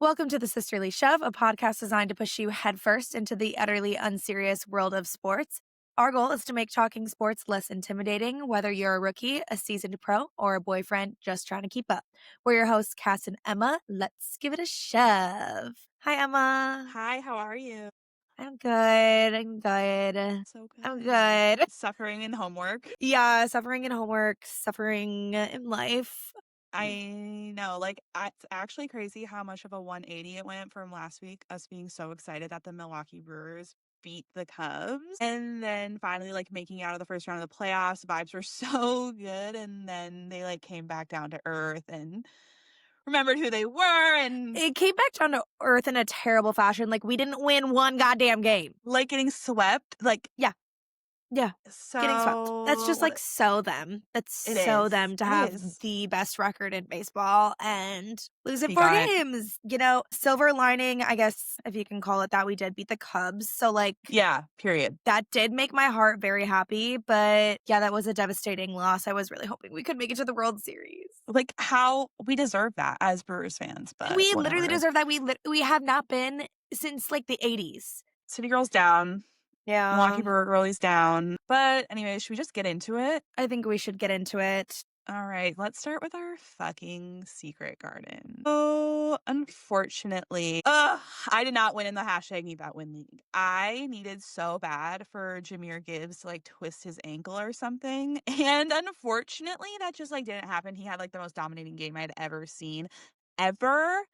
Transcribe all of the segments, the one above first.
Welcome to the Sisterly Shove, a podcast designed to push you headfirst into the utterly unserious world of sports. Our goal is to make talking sports less intimidating, whether you're a rookie, a seasoned pro, or a boyfriend just trying to keep up. We're your hosts, Cass and Emma. Let's give it a shove. Hi, Emma. Hi, how are you? I'm good. I'm good. So I'm good. good. Suffering in homework. Yeah, suffering in homework, suffering in life. I know, it's actually crazy how much of a 180 it went from last week, us being so excited that the Milwaukee Brewers beat the Cubs. And then finally, making it out of the first round of the playoffs, vibes were so good. And then they, came back down to earth and remembered who they were and, It came back down to earth in a terrible fashion. Like, we didn't win one goddamn game. getting swept. Yeah. Yeah. Getting swept. That's just So like so them. That's it so is. them to It have is. the best record in baseball and lose in He 4 got it. games. Silver lining, I guess, if you can call it that, we did beat the Cubs. So, Yeah, period. that did make my heart very happy. But yeah, that was a devastating loss. I was really hoping we could make it to the World Series. How we deserve that as Brewers fans, but We literally whatever. deserve that. We have not been since the 80s. City Girl's down. Yeah. Milwaukee Brewer Girlie's down. But anyway, should we just get into it? I think we should get into it. All right, let's start with our fucking secret garden. So, unfortunately, I did not win in the hashtag Need That Win League. I needed so bad for Jameer Gibbs to twist his ankle or something. And unfortunately, that just didn't happen. He had the most dominating game I'd ever seen ever.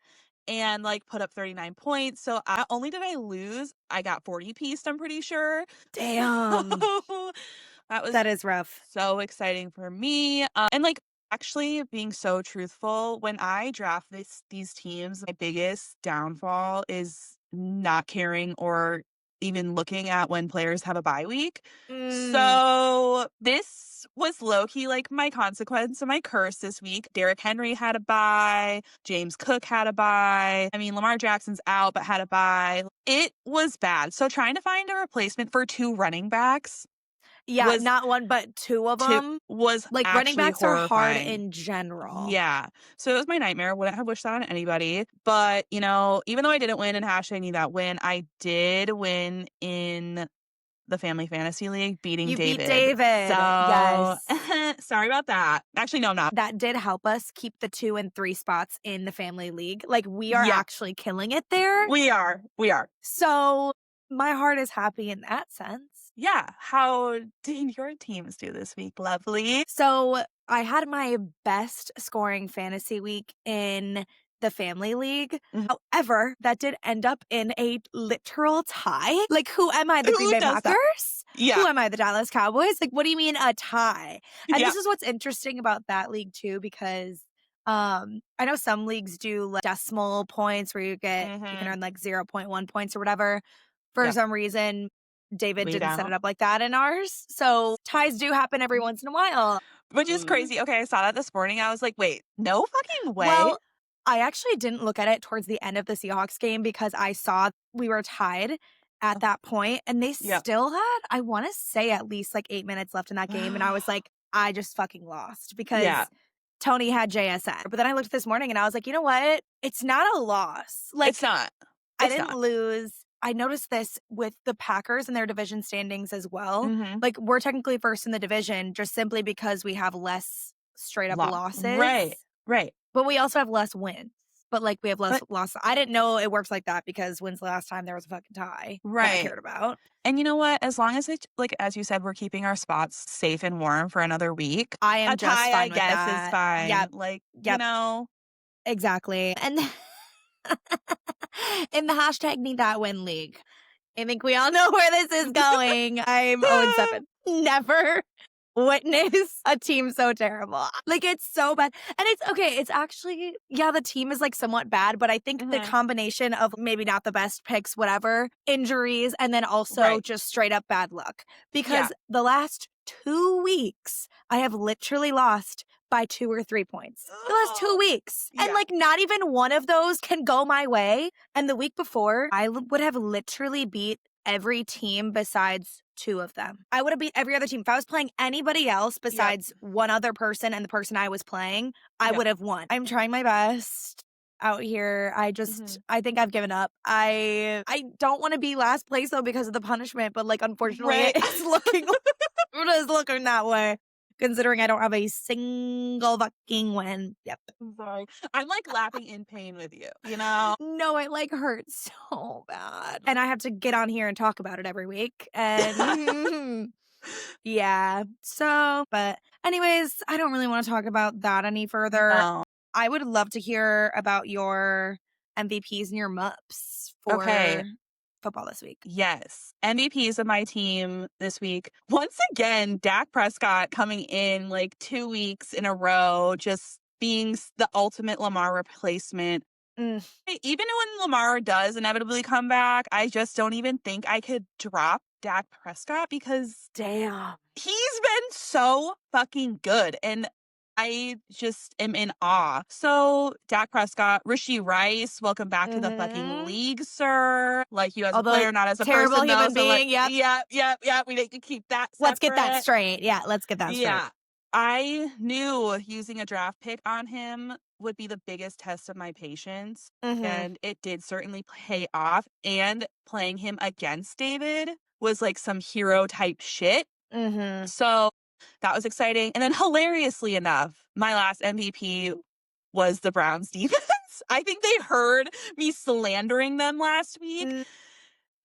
And put up 39 points. So not only did I lose, I got 40 pieced, I'm pretty sure. Damn. So that was That is rough. so exciting for me. And actually being so truthful, when I draft these teams, my biggest downfall is not caring or even looking at when players have a bye week. So this was low-key my consequence of my curse this week. Derrick Henry had a bye. James Cook had a bye. I mean, Lamar Jackson's out, but had a bye. It was bad. So trying to find a replacement for 2 running backs Yeah, was not one, but 2 of them. Running actually backs are hard horrifying. in general. Yeah. So it was my nightmare. Wouldn't have wished that on anybody. But, even though I didn't win in hashtag Need That Win, I did win in the Family Fantasy League, beating You beat David. David. So, Yes. sorry about that. Actually, no, I'm not. That did help us keep the 2 and 3 spots in the family league. We are Yeah. actually killing it there. We are. So, my heart is happy in that sense. Yeah. How did your teams do this week? Lovely. So, I had my best scoring fantasy week in the family league. Mhm. However, that did end up in a literal tie. Who am I, the Who Green Bay does that? Packers? Yeah. Who am I, the Dallas Cowboys? What do you mean a tie? And Yeah. this is what's interesting about that league too, because I know some leagues do decimal points where you can earn 0.1 points or whatever. For Yeah. some reason, David We didn't set don't. it up like that in ours. So ties do happen every once in a while. Which is crazy. Okay, I saw that this morning. I was like, wait, no fucking way. Well, I actually didn't look at it towards the end of the Seahawks game because I saw we were tied at that point, and they Yep. still had, I want to say, at least 8 minutes left in that game. And I was like, I just fucking lost because Yeah. Tony had JSN. But then I looked this morning and I was like, you know what? It's not a loss. It's not. I It's didn't not. lose. I noticed this with the Packers and their division standings as well. Mhm. We're technically first in the division just simply because we have less straight up losses. Right. But we also have less wins. But we have less losses. I didn't know it works like that because when's the last time there was a fucking tie that I Right. cared about? And you know what? As long as it's as you said, we're keeping our spots safe and warm for another week. I am A just tie, fine I with guess, that. is fine. Yep. Yep. Exactly. And in the hashtag Need That Win League, I think we all know where this is going. I'm 0-7. Never witness a team so terrible. It's so bad. And it's okay. It's actually, yeah, the team is somewhat bad, but I think the combination of maybe not the best picks, whatever, injuries, and then also just straight up bad luck. Because the last 2 weeks, I have literally lost by 2 or 3 points. The last 2 weeks. And not even one of those can go my way. And the week before, I would have literally beat every team besides 2 of them. I would have beat every other team. If I was playing anybody else besides one other person and the person I was playing, I would have won. I'm trying my best. out here. Mhm. I think I've given up. I don't want to be last place though because of the punishment, but like unfortunately Right. it's looking it is looking that way. Considering I don't have a single fucking win. Yep. I'm sorry. I'm, like, laughing in pain with you, you know? No, it like hurts so bad. And I have to get on here and talk about it every week. And yeah. So, but anyways, I don't really want to talk about that any further. No. I would love to hear about your MVPs and your MUPs Okay. for football this week. Yes. MVPs of my team this week. Once again, Dak Prescott coming in, like, 2 weeks in a row, just being the ultimate Lamar replacement. Mm, Even when Lamar does inevitably come back, I just don't even think I could drop Dak Prescott because damn. he's been so fucking good, and I just am in awe. So, Dak Prescott, Rishi Rice, welcome back to the fucking Hmm. league, sir. Like you as a Although player, not as a terrible person, though. human So, like, being. Yep. yep. We need to keep that Let's get that separate. straight. Yeah, let's get that straight. Yeah. I knew using a draft pick on him would be the biggest test of my patience, Mm-hmm. and it did certainly pay off. And playing him against David was like some hero type shit. Mm-hmm. So that was exciting. And then hilariously enough, my last MVP was the Browns defense. I think they heard me slandering them last week,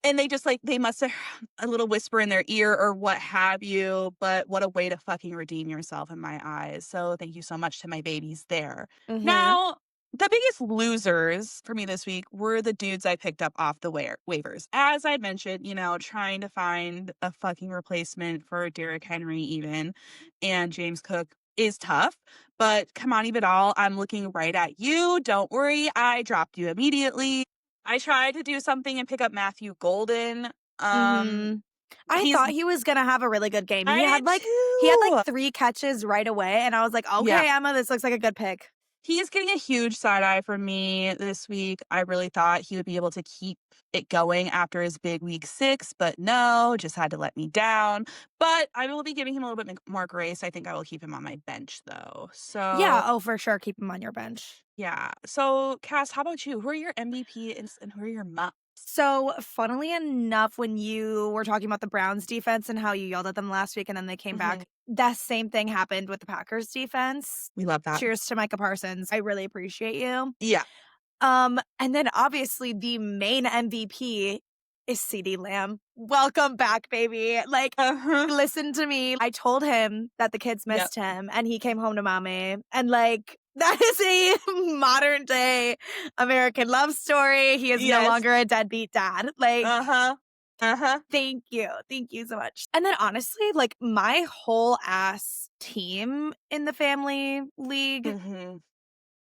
and they just, like, they must have a little whisper in their ear or what have you, but what a way to fucking redeem yourself in my eyes. So thank you so much to my babies there. Mm-hmm. Now, the biggest losers for me this week were the dudes I picked up off the waivers. As I mentioned, trying to find a fucking replacement for Derrick Henry even, and James Cook is tough. But Kamani Vidal, I'm looking right at you. Don't worry, I dropped you immediately. I tried to do something and pick up Matthew Golden. Um, Mm-hmm. I he's thought he was gonna have a really good game. I did He had like too. 3 catches right away, and I was like, Yeah. okay, Emma, this looks like a good pick. He is getting a huge side eye from me this week. I really thought he would be able to keep it going after his big week 6, but no, just had to let me down. But I will be giving him a little bit more grace. I think I will keep him on my bench though. Yeah, So oh for sure. Keep him on your bench. yeah. So Cass, how about you? Who are your MVP and who are your mups? So, funnily enough, when you were talking about the Browns defense and how you yelled at them last week and then they came Mhm. back, that same thing happened with the Packers defense. We love that. Cheers to Micah Parsons. I really appreciate you. Yeah. And then obviously the main MVP is CD Lamb. Welcome back, baby. Like, Uh-huh. listen to me. I told him that the kids Yep. missed him and he came home to mommy. And like, that is a modern day American love story. He is no Yes. longer a deadbeat dad. Like, Uh-huh. Uh-huh. thank you. Thank you so much. And then honestly, like my whole ass team in the family league, Mhm.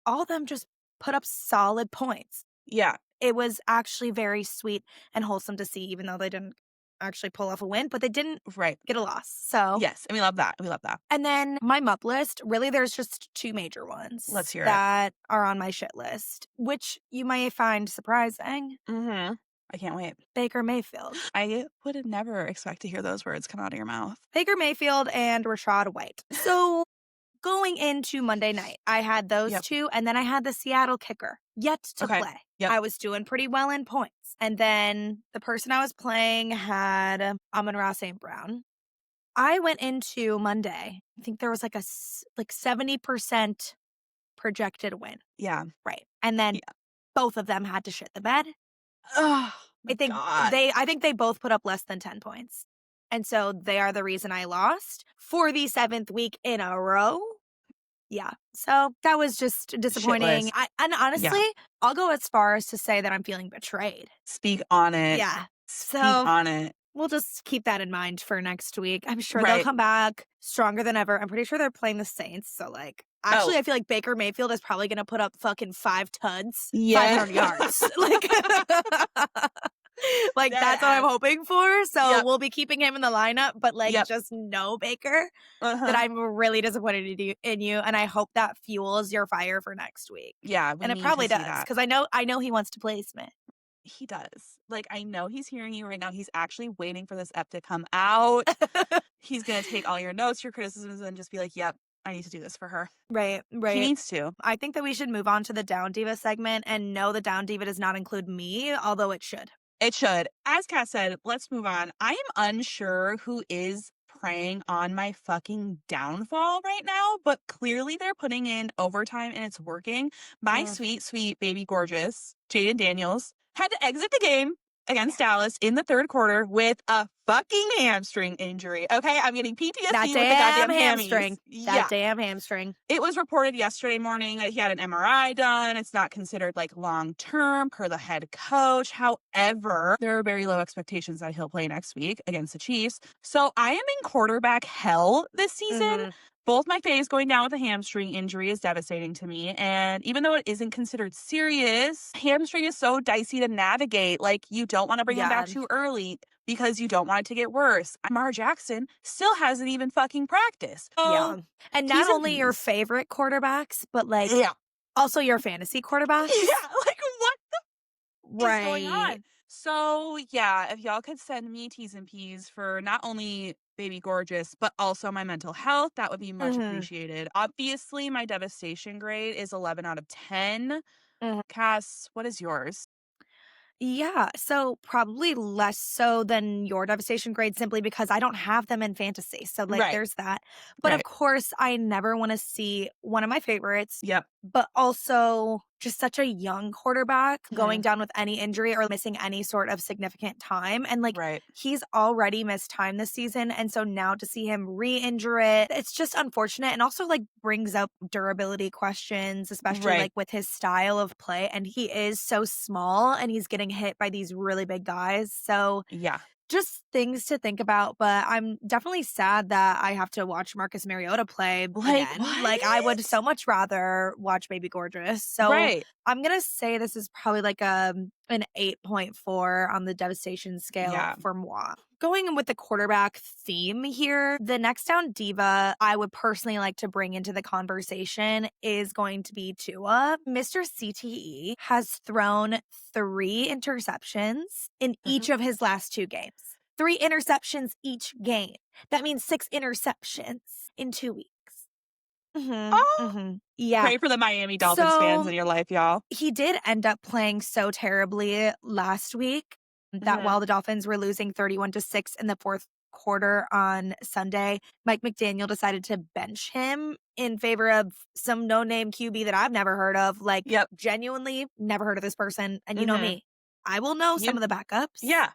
all of them just put up solid points. Yeah. It was actually very sweet and wholesome to see, even though they didn't actually pull off a win, but they didn't Right. get a loss. So, Yes, and we love that. We love that. and then my MUP list, really, there's just 2 major Let's ones hear it. that are on my shit list, which you may find surprising. Mhm. I can't wait. Baker Mayfield. I would have never expect to hear those words come out of your mouth. Baker Mayfield and Rashad White. So, going into Monday night, I had those Yep. 2, and then I had the Seattle kicker yet to Okay. play. Yep. I was doing pretty well in points. And then the person I was playing had Amon-Ra St. Brown. I went into Monday. I think there was like 70% projected win. Yeah. Right. And then Yeah. both of them had to shit the bed. Oh I my think god. I think they both put up less than 10 points. And so they are the reason I lost for the 7th week in a row. Yeah. So that was just disappointing. Shitless. And Yeah. honestly, I'll go as far as to say that I'm feeling betrayed. Speak on it. Yeah. Speak So on it. we'll just keep that in mind for next week. I'm sure they'll Right. come back stronger than ever. I'm pretty sure they're playing the Saints. So, like, actually, Oh. I feel like Baker Mayfield is probably going to put up fucking 5 tuds, Yeah. 500 yards. Like that's what I'm Deadass. hoping for. So Yep. we'll be keeping him in the lineup. But, like, Yep. just know, Baker, that Uh-huh. I'm really disappointed in you. And I hope that fuels your fire for next week. Yeah, we And it need to probably see does that. because I know he wants to place me. He does. Like, I know he's hearing you right now. He's actually waiting for this ep to come out. He's gonna take all your notes, your criticisms, and just be like, "Yep, I need to do this for her. Right, He right. needs to. I think that we should move on to the Down Diva segment, and no, the Down Diva does not include me, although it should. It should. As Kat said, let's move on. I am unsure who is preying on my fucking downfall right now, but clearly they're putting in overtime and it's working. My Mm. sweet, sweet baby gorgeous, Jaden Daniels, had to exit the game against Dallas in the third quarter with a fucking hamstring injury. Okay, I'm getting That PTSD with the damn goddamn hammies. hamstring. That Yeah. damn hamstring. It was reported yesterday morning that he had an MRI done. It's not considered like long term per the head coach. However, there are very low expectations that he'll play next week against the Chiefs. So I am in quarterback hell this season. Mhm. Both my faves going down with a hamstring injury is devastating to me. And even though it isn't considered serious, hamstring is so dicey to navigate. Like, you don't want to bring him Yeah, back too early because you don't want it to get worse. Mar Jackson still hasn't even fucking practiced. yeah. So And not T's and only your P's. favorite quarterbacks, but, like, Yeah. also your fantasy quarterbacks. Yeah, like, what is going Right. on? So, yeah, if y'all could send me T's and P's for not only baby gorgeous, but also my mental health, that would be much Mhm, appreciated. Obviously, my devastation grade is 11 out of 10. mhm. Cass, what is yours? Yeah, so probably less so than your devastation grade simply because I don't have them in fantasy. So, like, Right, there's that. But of right. course, I never want to see one of my favorites, Yep. but also just such a young quarterback going Mhm. down with any injury or missing any sort of significant time. And like, Right, he's already missed time this season. And so now to see him re injure it, it's just unfortunate and also like brings up durability questions, especially right. like with his style of play. And he is so small and he's getting hit by these really big guys. So Yeah. just things to think about, but I'm definitely sad that I have to watch Marcus Mariota play Like, again. Like, I would what? so much rather watch Baby Gorgeous. So Right. I'm gonna say this is probably like an 8.4 on the devastation scale Yeah. for moi. Going in with the quarterback theme here, the next down diva I would personally like to bring into the conversation is going to be Tua. Mr. CTE has thrown 3 interceptions in Mhm. each of his last 2 games. 3 interceptions each game. That means 6 interceptions in 2 weeks. Oh, Yeah. pray for the Miami Dolphins fans So in your life, y'all. he did end up playing so terribly last week that Mhm. while the Dolphins were losing 31-6 in the fourth quarter on Sunday, Mike McDaniel decided to bench him in favor of some no-name QB that I've never heard of. Like, Yep. genuinely never heard of this person. And you know Mhm. me, I will know some You of the backups. Yeah.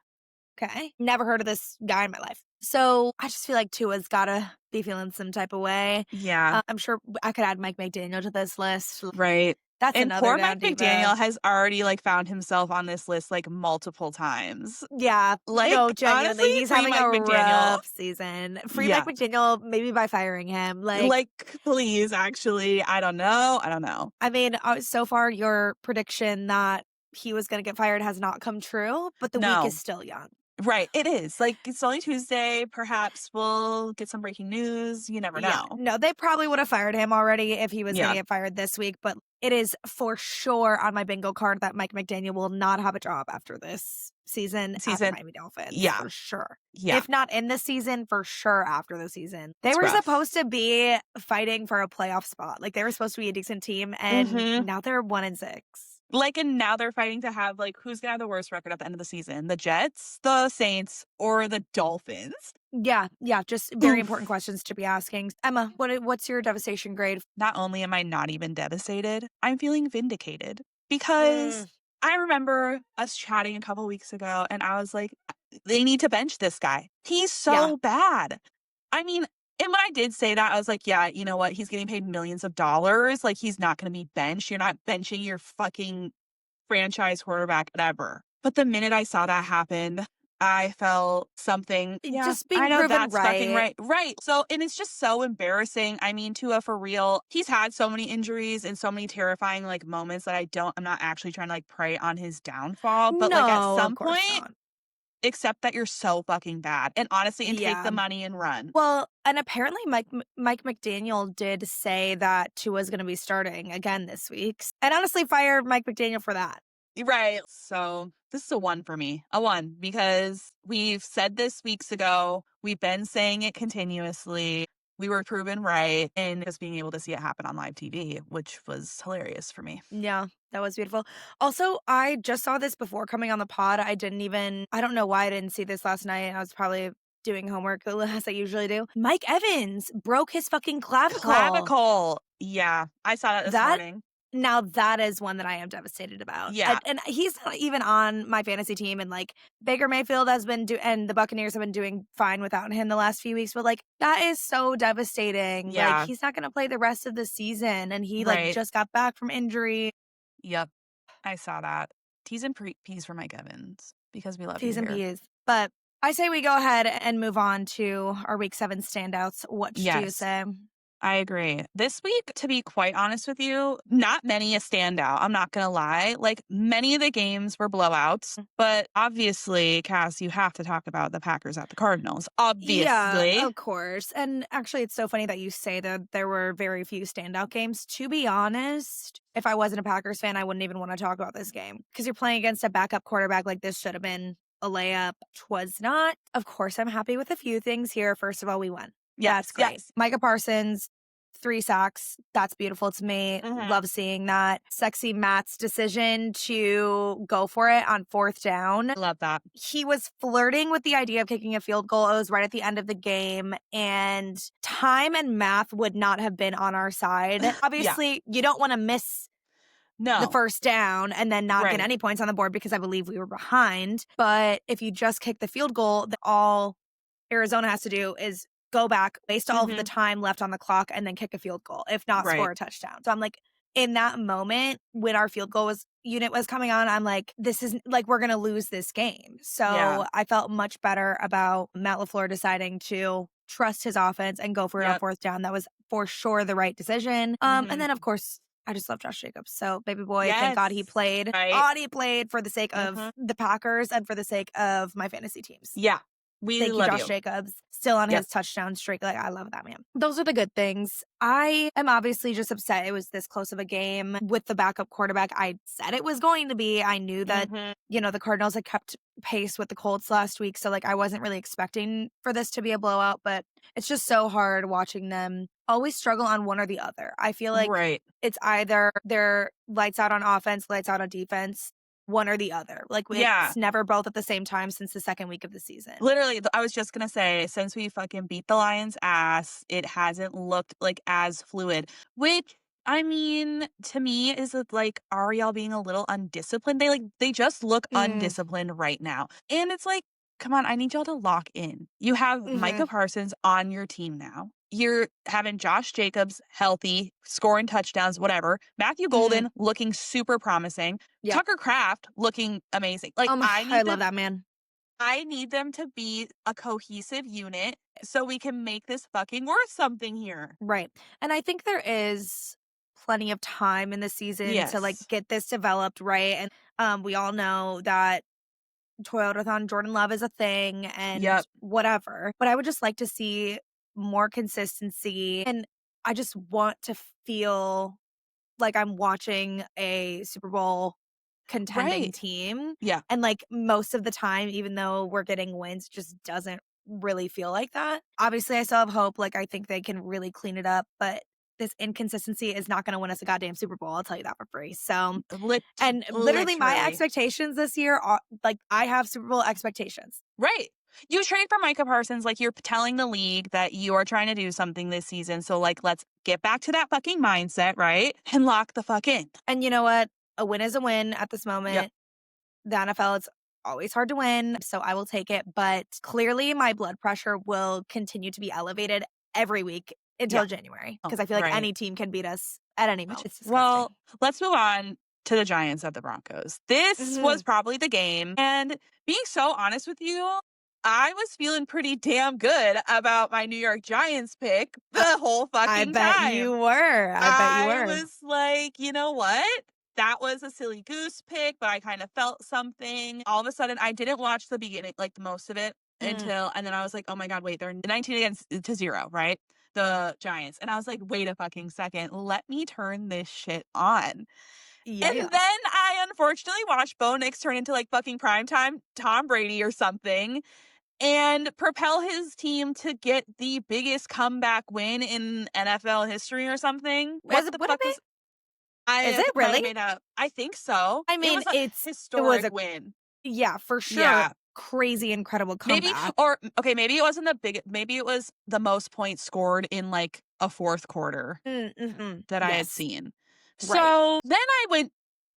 Okay. Never heard of this guy in my life. So I just feel like Tua's gotta be feeling some type of way. Yeah. I'm sure I could add Mike McDaniel to this list. Right. That's And another poor Mike down diva. McDaniel has already, like, found himself on this list, like, multiple times. Yeah, Like, no, honestly, genuinely, he's free having a Mike McDaniel. rough season. Free Mike Yeah. McDaniel, maybe by firing him. Like, Like, please, actually, I don't know. I don't know. I mean, so far your prediction that he was going to get fired has not come true, but the week is No. still young. Right. It is. Like, it's only Tuesday. Perhaps we'll get some breaking news. You never Yeah, know. no, they probably would have fired him already if he was going to Yeah. get fired this week, but it is for sure on my bingo card that Mike McDaniel will not have a job after this season at the Season. Miami Dolphins Yeah. for sure. Yeah. If not in the season, for sure after the season. They It's were rough. supposed to be fighting for a playoff spot. Like, they were supposed to be a decent team, and Mhm. now they're 1-6. Like, and now they're fighting to have, like, who's gonna have the worst record at the end of the season? The Jets, the Saints, or the Dolphins? Yeah, yeah, just very important Oof. questions to be asking. Emma, what's your devastation grade? Not only am I not even devastated, I'm feeling vindicated because Mm, I remember us chatting a couple weeks ago and I was like, they need to bench this guy. He's yeah, so bad. I mean, and when I did say that, I was like, yeah, you know what? He's getting paid millions of dollars. Like, he's not going to be benched. You're not benching your fucking franchise quarterback ever. But the minute I saw that happen, I felt something. Yeah, just I being know proven that's fucking right. right. Right. So, and it's just so embarrassing. I mean, Tua, for real, he's had so many injuries and so many terrifying like moments that I'm not actually trying to like prey on his downfall. But like at No, of some course point, not. accept that you're so fucking bad and honestly, and take Yeah. the money and run. Well, and apparently Mike McDaniel did say that Tua's going to be starting again this week. And honestly, fire Mike McDaniel for that. Right. So this is a 1 for me. A 1 because we've said this weeks ago. We've been saying it continuously. we were proven right, and just being able to see it happen on live TV, which was hilarious for me. Yeah, that was beautiful. Also, I just saw this before coming on the pod. I don't know why I didn't see this last night. I was probably doing homework as I usually do. Mike Evans broke his fucking clavicle. Clavicle. Yeah, I saw that this That morning. Now that is one that I am devastated about. Yeah, And he's not even on my fantasy team, and, like, Baker Mayfield has been and the Buccaneers have been doing fine without him the last few weeks, but, like, that is so devastating. Like, yeah, he's not gonna play the rest of the season, and he, like, right. just got back from injury. Yep, I saw that. T's and P's for Mike Evans because we love you T's and here. P's. But I say we go ahead and move on to our week 7 standouts. What do you Yes. say? I agree. This week, to be quite honest with you, not many a standout. I'm not going to lie. Like many of the games were blowouts, but obviously, Cass, you have to talk about the Packers at the Cardinals. Yeah, Obviously. of course. And actually, it's so funny that you say that there were very few standout games. To be honest, if I wasn't a Packers fan, I wouldn't even want to talk about this game because you're playing against a backup quarterback. Like, this should have been a layup. Twas not. Of course, I'm happy with a few things here. First of all, we won. That's Yes, great. yes. Micah Parsons, 3 sacks. That's beautiful to me. Hmm. Love seeing that. Sexy Matt's decision to go for it on 4th down. I love that. He was flirting with the idea of kicking a field goal. It was right at the end of the game, and time and math would not have been on our side. Yeah. Obviously, you don't want to miss the No. 1st down and then not get Right. any points on the board because I believe we were behind. But if you just kick the field goal, all Arizona has to do is go back, waste all of the Hmm. time left on the clock, and then kick a field goal, if not Right. score a touchdown. So I'm like, in that moment when our field goal unit was coming on, I'm like, this is like, we're gonna lose this game. Yeah. So I felt much better about Matt LaFleur deciding to trust his offense and go for it on Yep. 4th down. That was for sure the right decision. And Hmm. then of course, I just love Josh Jacobs. So baby boy, thank God he Yes. played. Right. God he played for the sake of Hmm. the Packers and for the sake of my fantasy teams. Yeah. We Thank you, love Josh you. Jacobs. Still on Yep. his touchdown streak. Like, I love that man. Those are the good things. I am obviously just upset it was this close of a game with the backup quarterback. I said it was going to be. I knew that, Hmm. the Cardinals had kept pace with the Colts last week. So, like, I wasn't really expecting for this to be a blowout, but it's just so hard watching them always struggle on one or the other. I feel like Right. it's either they're lights out on offense, lights out on defense, one or the other. Like, Yeah. it's never both at the same time since the second week of the season. Literally, I was just gonna say, since we fucking beat the Lions' ass, it hasn't looked like as fluid. Which, I mean, to me, is it like, are y'all being a little undisciplined? They just look Mm, undisciplined right now, and it's like, come on, I need y'all to lock in. You have Micah mhm, Parsons on your team now. You're having Josh Jacobs healthy, scoring touchdowns, whatever. Matthew mhm. Golden looking super promising. Yep. Tucker Kraft looking amazing. Like I love that man. I need them to be a cohesive unit so we can make this fucking worth something here. Right. And I think there is plenty of time in the season to, like, Yes. get this developed, right? And we all know that Toyotathon Jordan Love is a thing and Yep. whatever. But I would just like to see more consistency, and I just want to feel like I'm watching a Super Bowl contending Right. team. Yeah. And, like, most of the time, even though we're getting wins, just doesn't really feel like that. Obviously, I still have hope. Like, I think they can really clean it up, but this inconsistency is not going to win us a goddamn Super Bowl. I'll tell you that for free. So, and literally my Literally. expectations this year are like, I have Super Bowl expectations. Right. You trade for Micah Parsons, like you're telling the league that you are trying to do something this season. So, like, let's get back to that fucking mindset, right? And lock the fuck in. And you know what? A win is a win at this Yep. moment. The NFL, it's always hard to win, so I will take it. But clearly, my blood pressure will continue to be elevated every week Yeah. until January Oh, because I feel like right. any team can beat us at any moment. It's Well, disgusting. let's move on to the Giants at the Broncos. This Mhm. was probably the game. And being so honest with you, I was feeling pretty damn good about my New York Giants pick the whole I fucking bet you time. were. I bet you I were. was like, you know what? That was a silly goose pick, but I kind of felt something. All of a sudden, I didn't watch the beginning, like the most of it Mm. and then I was like, oh my God, wait, they're 19 against to 0, right? The Giants. And I was like, wait a fucking second. Let me turn this shit on. Yeah, And yeah. then I unfortunately watched Bo Nix turn into like fucking primetime Tom Brady or something. and propel his team to get the biggest comeback win in NFL history or something. What the Would it fuck was be? Is I it probably really? made up. I think so. I It mean, was a it was historic a win. yeah, for sure, Yeah. crazy incredible Maybe comeback. or okay, maybe it wasn't the big maybe it was the most points scored in like a fourth quarter Mhm. that I had Yes. seen. Right. So then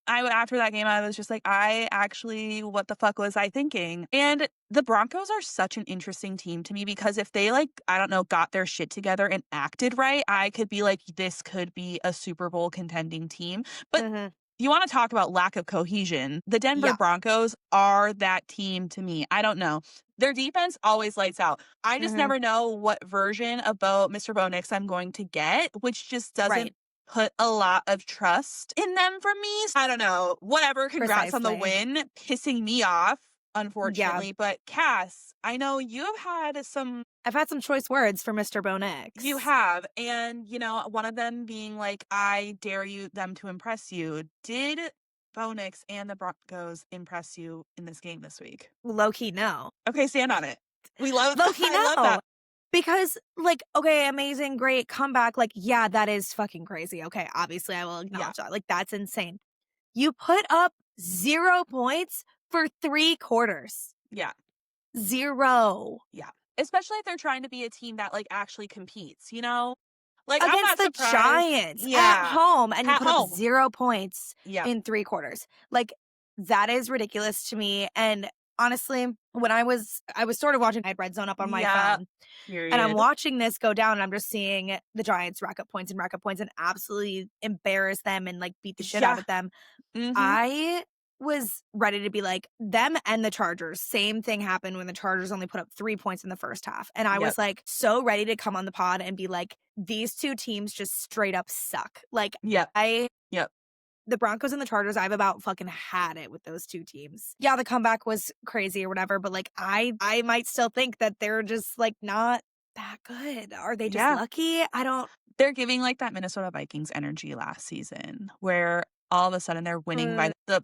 after that game, I was just like, I actually, what the fuck was I thinking? And the Broncos are such an interesting team to me because if they like, I don't know, got their shit together and acted right, I could be like, this could be a Super Bowl contending team. But Mhm. you want to talk about lack of cohesion. The Denver Yeah. Broncos are that team to me. I don't know. Their defense always lights out. I just Mhm. never know what version about Mr. Bo Nix I'm going to get, which just doesn't Right. put a lot of trust in them from me. I don't know. Whatever. Congrats on the Precisely. win. Pissing me off, Yeah. unfortunately. But Cass, I know you have had some I've had some choice words for Mr. you Bonix. have, and, one of them being like, "I dare them to impress you." Did Bo Nix and the Broncos impress you in this game this week? Low key, no. Okay, stand on it. We love Low key, I love no. that. Because, like, okay, amazing, great comeback. Like, yeah, that is fucking crazy. Okay, obviously, I will Yeah, acknowledge that. Like, that's insane. You put up 0 points for 3 quarters. yeah, 0. yeah. Especially if they're trying to be a team that, like, actually competes, you know? Like, I'm Against not the surprised. Giants at Yeah, home, and you at put up home. 0 points Yep. in 3 quarters. Like, that is ridiculous to me, and honestly, when I was sort of watching I had Red Zone up on my Yeah, phone, and I'm period. watching this go down, and I'm just seeing the Giants rack up points and absolutely embarrass them and, like, beat the shit out Yeah, of them. mhm. I was ready to be like, them and the Chargers, same thing happened when the Chargers only put up 3 points in the first half, and I Yep, was, like, so ready to come on the pod and be like, "These 2 teams just straight up suck." Like, yep, I yep. the Broncos and the Chargers, I've about fucking had it with those 2 teams. Yeah, the comeback was crazy or whatever, but, like, I might still think that they're just, like, not that good. Are they just Yeah. lucky? I don't They're giving, like, that Minnesota Vikings energy last season where all of a sudden they're winning by mm, the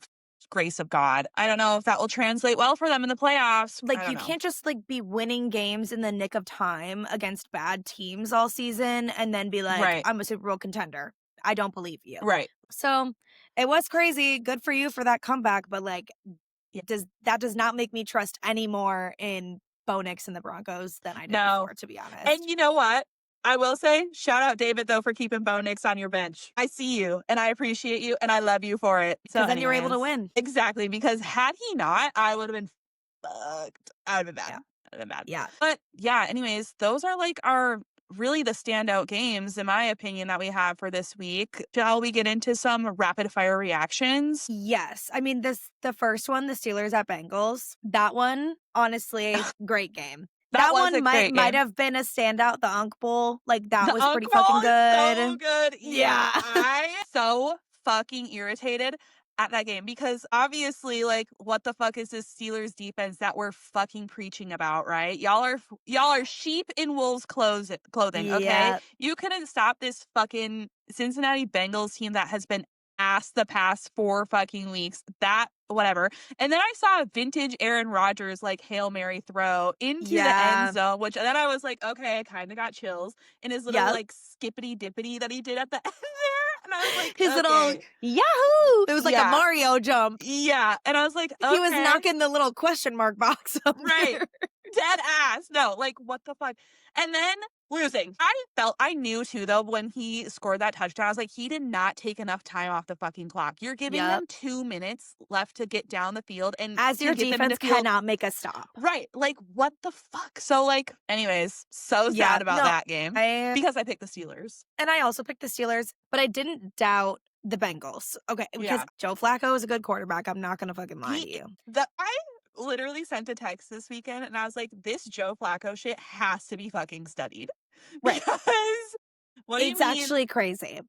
grace of God. I don't know if that will translate well for them in the playoffs. I like, don't you know. can't just, like, be winning games in the nick of time against bad teams all season and then be like, Right, "I'm a Super Bowl contender." I don't believe you. right. So, it was crazy. Good for you for that comeback, but, like, Yeah. does not make me trust any more in Bo Nix and the Broncos than I did No. before, to be honest. And you know what? I will say, shout out David, though, for keeping Bo Nix on your bench. I see you, and I appreciate you, and I love you for it. So Because then you were able to anyways, win. exactly, because had he not, I would have been fucked. I would have been bad. Yeah. I would have been bad. Yeah. But yeah, anyways, those are like our really the standout games, in my opinion, that we have for this week. Shall we get into some rapid fire reactions? Yes. I mean, the first one, the Steelers at Bengals, that one, honestly, great game. That That was a one might great might game. have been a standout, the Unk Bowl, like, that The was pretty Unk Bowl fucking is so good. good. Yeah, Yeah. I so fucking irritated at that game because obviously, like, what the fuck is this Steelers defense that we're fucking preaching about, right? Y'all are sheep in wolves' clothing, okay? Yeah. You couldn't stop this fucking Cincinnati Bengals team that has been ass the past 4 fucking weeks. That whatever. And then I saw a vintage Aaron Rodgers like Hail Mary throw into the end Yeah. zone, which then I was like, okay, I kind of got chills. And his little Yep. like skippity dippity that he did at the end there. And I was like, His little okay. Yahoo! It was like a Yeah. Mario jump. Yeah. And I was like, He was okay. knocking the little question mark box Right. over. Dead ass. No, like what the fuck? And then losing. I knew too though when he scored that touchdown. I was like, he did not take enough time off the fucking clock. You're giving Yep. them 2 minutes left to get down the field and As to your get them into defense field. cannot make a stop. Right. Like what the fuck? So like, anyways, so Yeah. sad about No, that game because I picked the Steelers. I also picked the Steelers, but I didn't doubt the Bengals. Okay, because Yeah. Joe Flacco is a good quarterback. I'm not gonna fucking lie to He you. I literally sent a text this weekend and I was like, this Joe Flacco shit has to be fucking studied. Right. Because what do you It's mean? actually crazy.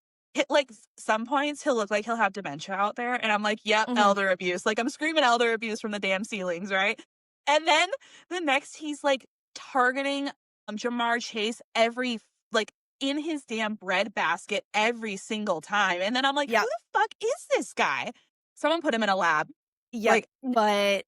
Like some points he'll look like he'll have dementia out there. And I'm like, yep, Mhm. elder abuse. Like I'm screaming elder abuse from the damn ceilings, right? And then the next he's like targeting Jamar Chase like in his damn bread basket every single time. And then I'm like, who Yep. the fuck is this guy? Someone put him in a lab. Yep. Like, But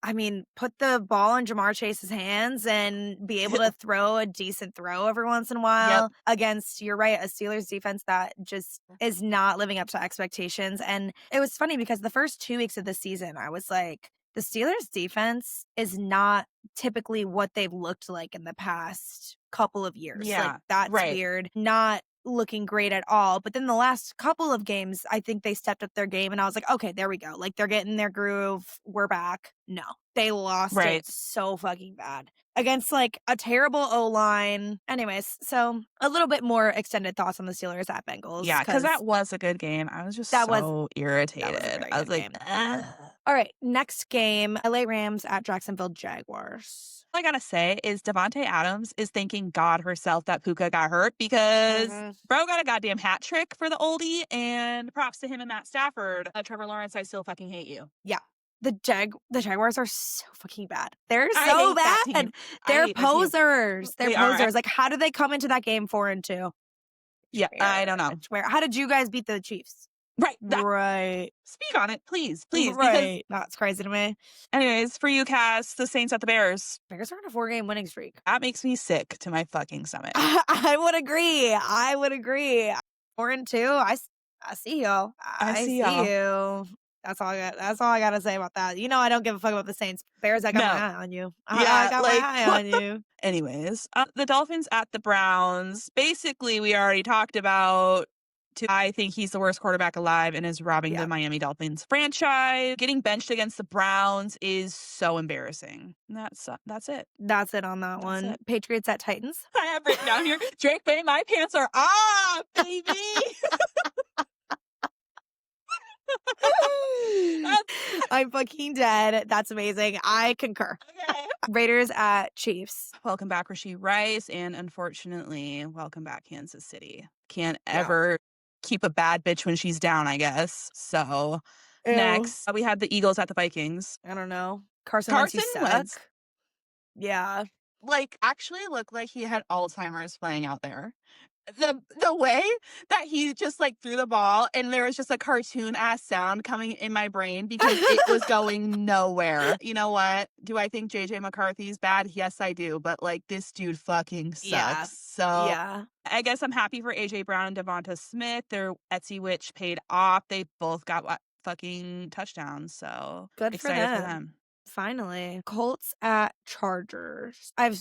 I mean, put the ball in Jamar Chase's hands and be able to throw a decent throw every once in a while against, you're right, a Steelers defense that just is not living up to expectations. And it was funny because the first 2 weeks of the season, I was like, the Steelers defense is not typically what they've looked like in the past couple of years. Like, Yeah, that's right. weird. Not looking great at all. But then the last couple of games, I think they stepped up their game and I was like, okay, there we go. Like, they're getting their groove. We're back. No, they lost Right. it so fucking bad against like a terrible O-line. Anyways, so a little bit more extended thoughts on the Steelers at Bengals. Yeah, because that was a good game. I was just that was irritated. very I was good like, game. ugh. All right, next game, LA Rams at Jacksonville Jaguars. All I gotta say is Devontae Adams is thanking God herself that Puka got hurt because bro got a goddamn hat trick for the oldie, and props to him and Matt Stafford. Trevor Lawrence, I still fucking hate you. Yeah. The Jaguars are so fucking bad. They're I so hate that bad. team. I They're hate that team. posers. They're They are. posers. Like, how did they come into that game 4-2? Yeah, I don't know. How did you guys beat the Chiefs? Right. Right. Speak on it, please. Because Right. That's crazy to me. anyways, for you, Cass, the Saints at the Bears. Bears are on a 4-game winning streak. That makes me sick to my fucking stomach. I would agree. 4-2. I see y'all. I see y'all. you. That's all I got to say about that. You know, I don't give a fuck about the Saints. Bears, I got my eye on you. I got my eye on you. Anyways, the Dolphins at the Browns. Basically, we already talked about. I think he's the worst quarterback alive and is robbing the Miami Dolphins franchise. Getting benched against the Browns is so embarrassing. That's it. That's it on that one. Patriots at Titans. I have written down here, Drake Bay, my pants are off, baby. I'm fucking dead. That's amazing. I concur. Okay. Raiders at Chiefs. Welcome back, Rashee Rice, and unfortunately, welcome back, Kansas City. Can't ever keep a bad bitch when she's down, I guess. So next, we had the Eagles at the Vikings. I don't know. Carson Wentz. Yeah. Like, actually looked like he had Alzheimer's playing out there. The way that he just like threw the ball and there was just a cartoon ass sound coming in my brain because it was going nowhere. You know what? Do I think JJ McCarthy's bad? Yes, I do. But like, this dude fucking sucks. Yeah. So I guess I'm happy for AJ Brown and Devonta Smith. Their Etsy witch paid off. They both got fucking touchdowns. So good excited for them. Finally. Colts at Chargers. I've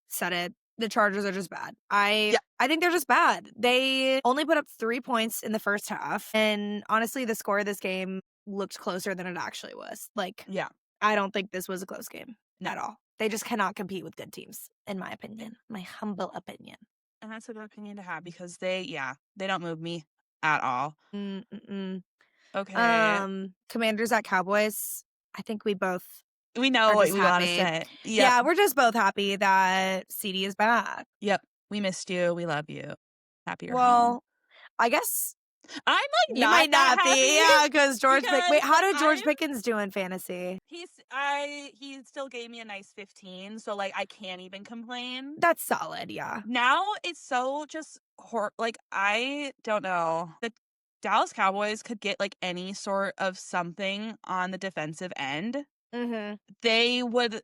said it. The Chargers are just bad. I think they're just bad. They only put up 3 points in the first half. And honestly, the score of this game looked closer than it actually was. Like, I don't think this was a close game at all. They just cannot compete with good teams, in my opinion. My humble opinion. And that's a good opinion to have because they don't move me at all. Okay. Commanders at Cowboys. I think we know what we want to say. Yeah, we're just both happy that CD is back. Yep. We missed you. We love you. Happy you're home. Well, I guess I'm like you might not be. Yeah, because George Pickens. Wait, how did George Pickens do in fantasy? He still gave me a nice 15, so like I can't even complain. That's solid, yeah. Now it's so just like I don't know. The Dallas Cowboys could get like any sort of something on the defensive end. They would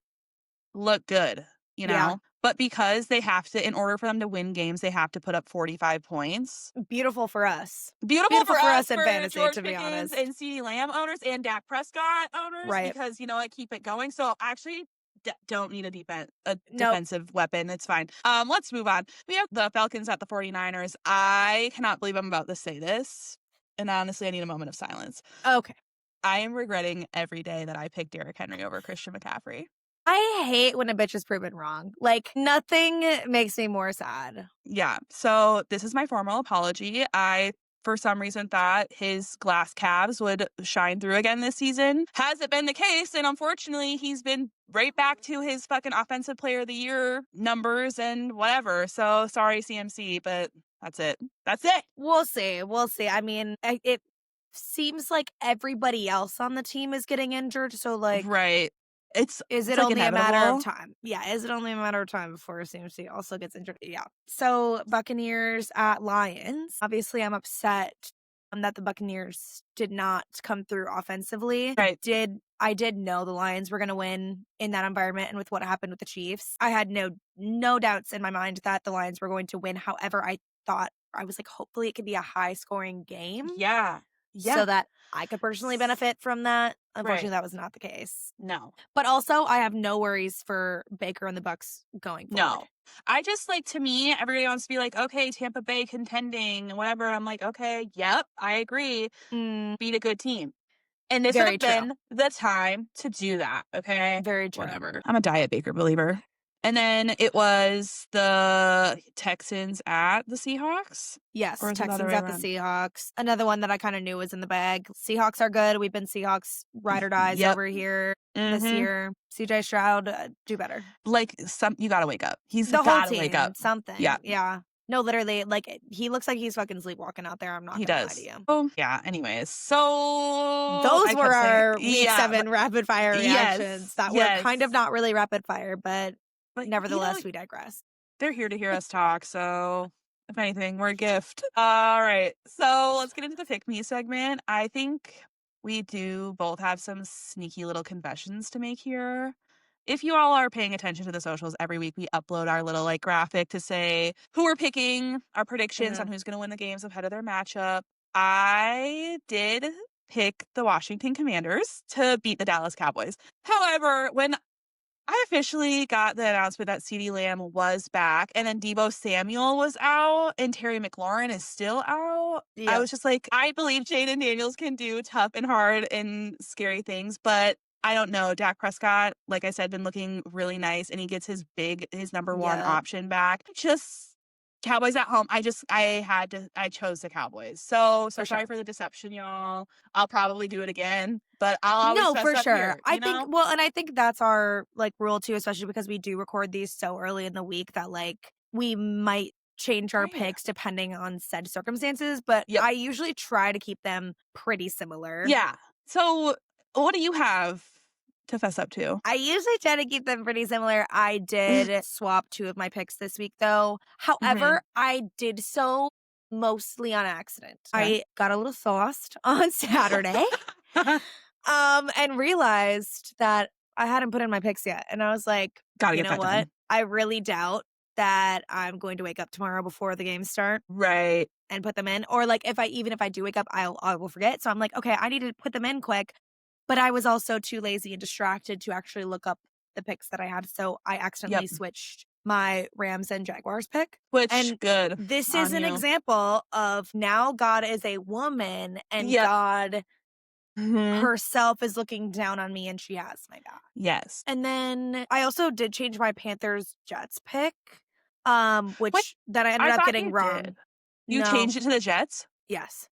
look good, you know? Yeah. But because they have to, in order for them to win games, they have to put up 45 points. Beautiful for us. Beautiful for us in fantasy, George to be Pickens honest. and CeeDee Lamb owners and Dak Prescott owners. Right. Because, you know, I keep it going. So I actually don't need a defensive weapon. It's fine. Let's move on. We have the Falcons at the 49ers. I cannot believe I'm about to say this. And honestly, I need a moment of silence. Okay. I am regretting every day that I picked Derrick Henry over Christian McCaffrey. I hate when a bitch is proven wrong. Like, nothing makes me more sad. Yeah. So this is my formal apology. I, for some reason, thought his glass calves would shine through again this season. Hasn't been the case. And unfortunately, he's been right back to his fucking offensive player of the year numbers and whatever. So sorry, CMC, but that's it. That's it. We'll see. I mean, it seems like everybody else on the team is getting injured. So, like, right. Is it only inevitable? a matter of time? Yeah, is it only a matter of time before CMC also gets injured? Yeah. So Buccaneers at Lions. Obviously, I'm upset that the Buccaneers did not come through offensively. Right. Did I did know the Lions were going to win in that environment, and with what happened with the Chiefs, I had no doubts in my mind that the Lions were going to win. However, I was like, hopefully it could be a high scoring game Yeah. so Yeah. that I could personally benefit from that. Unfortunately, Right. that was not the case. No. But also, I have no worries for Baker and the Bucks going forward. No. I just like, to me, everybody wants to be like, okay, Tampa Bay contending, whatever. I'm like, okay, yep, I agree. Mm, Beat a good team. And this would very have true. been the time to do that. Okay. Very true. Whatever. I'm a Diet Baker believer. And then it was the Texans at the Seahawks. Yes, Or is it the other Texans way at the around? Seahawks. Another one that I kind of knew was in the bag. Seahawks are good. We've been Seahawks ride or dies Yep. over here this Mm-hmm. year. CJ Stroud, do better. Like, you gotta wake up. He's The whole gotta wake team, up. something. Yeah. Yeah. No, literally, like he looks like he's fucking sleepwalking out there. I'm not He gonna lie to does. you. Oh, yeah. Anyways, so Those I were kept saying, our week yeah, 7 rapid fire reactions yes, that were yes. kind of not really rapid fire, but But nevertheless, we digress. they're here to hear us talk. So if anything, we're a gift. All right. So let's get into the pick me segment. I think we do both have some sneaky little confessions to make here. If you all are paying attention to the socials, every week we upload our little like graphic to say who we're picking, our predictions on who's going to win the games ahead of their matchup. I did pick the Washington Commanders to beat the Dallas Cowboys. However, when I officially got the announcement that CeeDee Lamb was back, and then Deebo Samuel was out, and Terry McLaurin is still out, I Yep. was just like, I believe Jaden Daniels can do tough and hard and scary things, but I don't know. Dak Prescott, like I said, been looking really nice, and he gets his number one Yep. option back. Just Cowboys at home. I chose the Cowboys. So For sorry sure. for the deception, y'all. I'll probably do it again, but I'll always No, mess for up sure. here, I you think know? well, and I think that's our like rule too, especially because we do record these so early in the week that like we might change our Right. picks depending on said circumstances, but Yep. I usually try to keep them pretty similar. Yeah. So what do you have to fess up to? I usually try to keep them pretty similar. I did swap 2 of my picks this week though. However, I did so mostly on accident. Okay. I got a little sauced on Saturday. And realized that I hadn't put in my picks yet. And I was like, Gotta you get know that what? done. I really doubt that I'm going to wake up tomorrow before the games start Right. and put them in. Or like if I do wake up, I will forget. So I'm like, okay, I need to put them in quick. But I was also too lazy and distracted to actually look up the picks that I had. So I accidentally switched my Rams and Jaguars pick. Which And good this on is an you. example of now God is a woman and Yep. God Mhm. herself is looking down on me and she has my back. Yes. And then I also did change my Panthers Jets pick, which then I ended I up thought getting you wrong. did. You No. changed it to the Jets? Yes.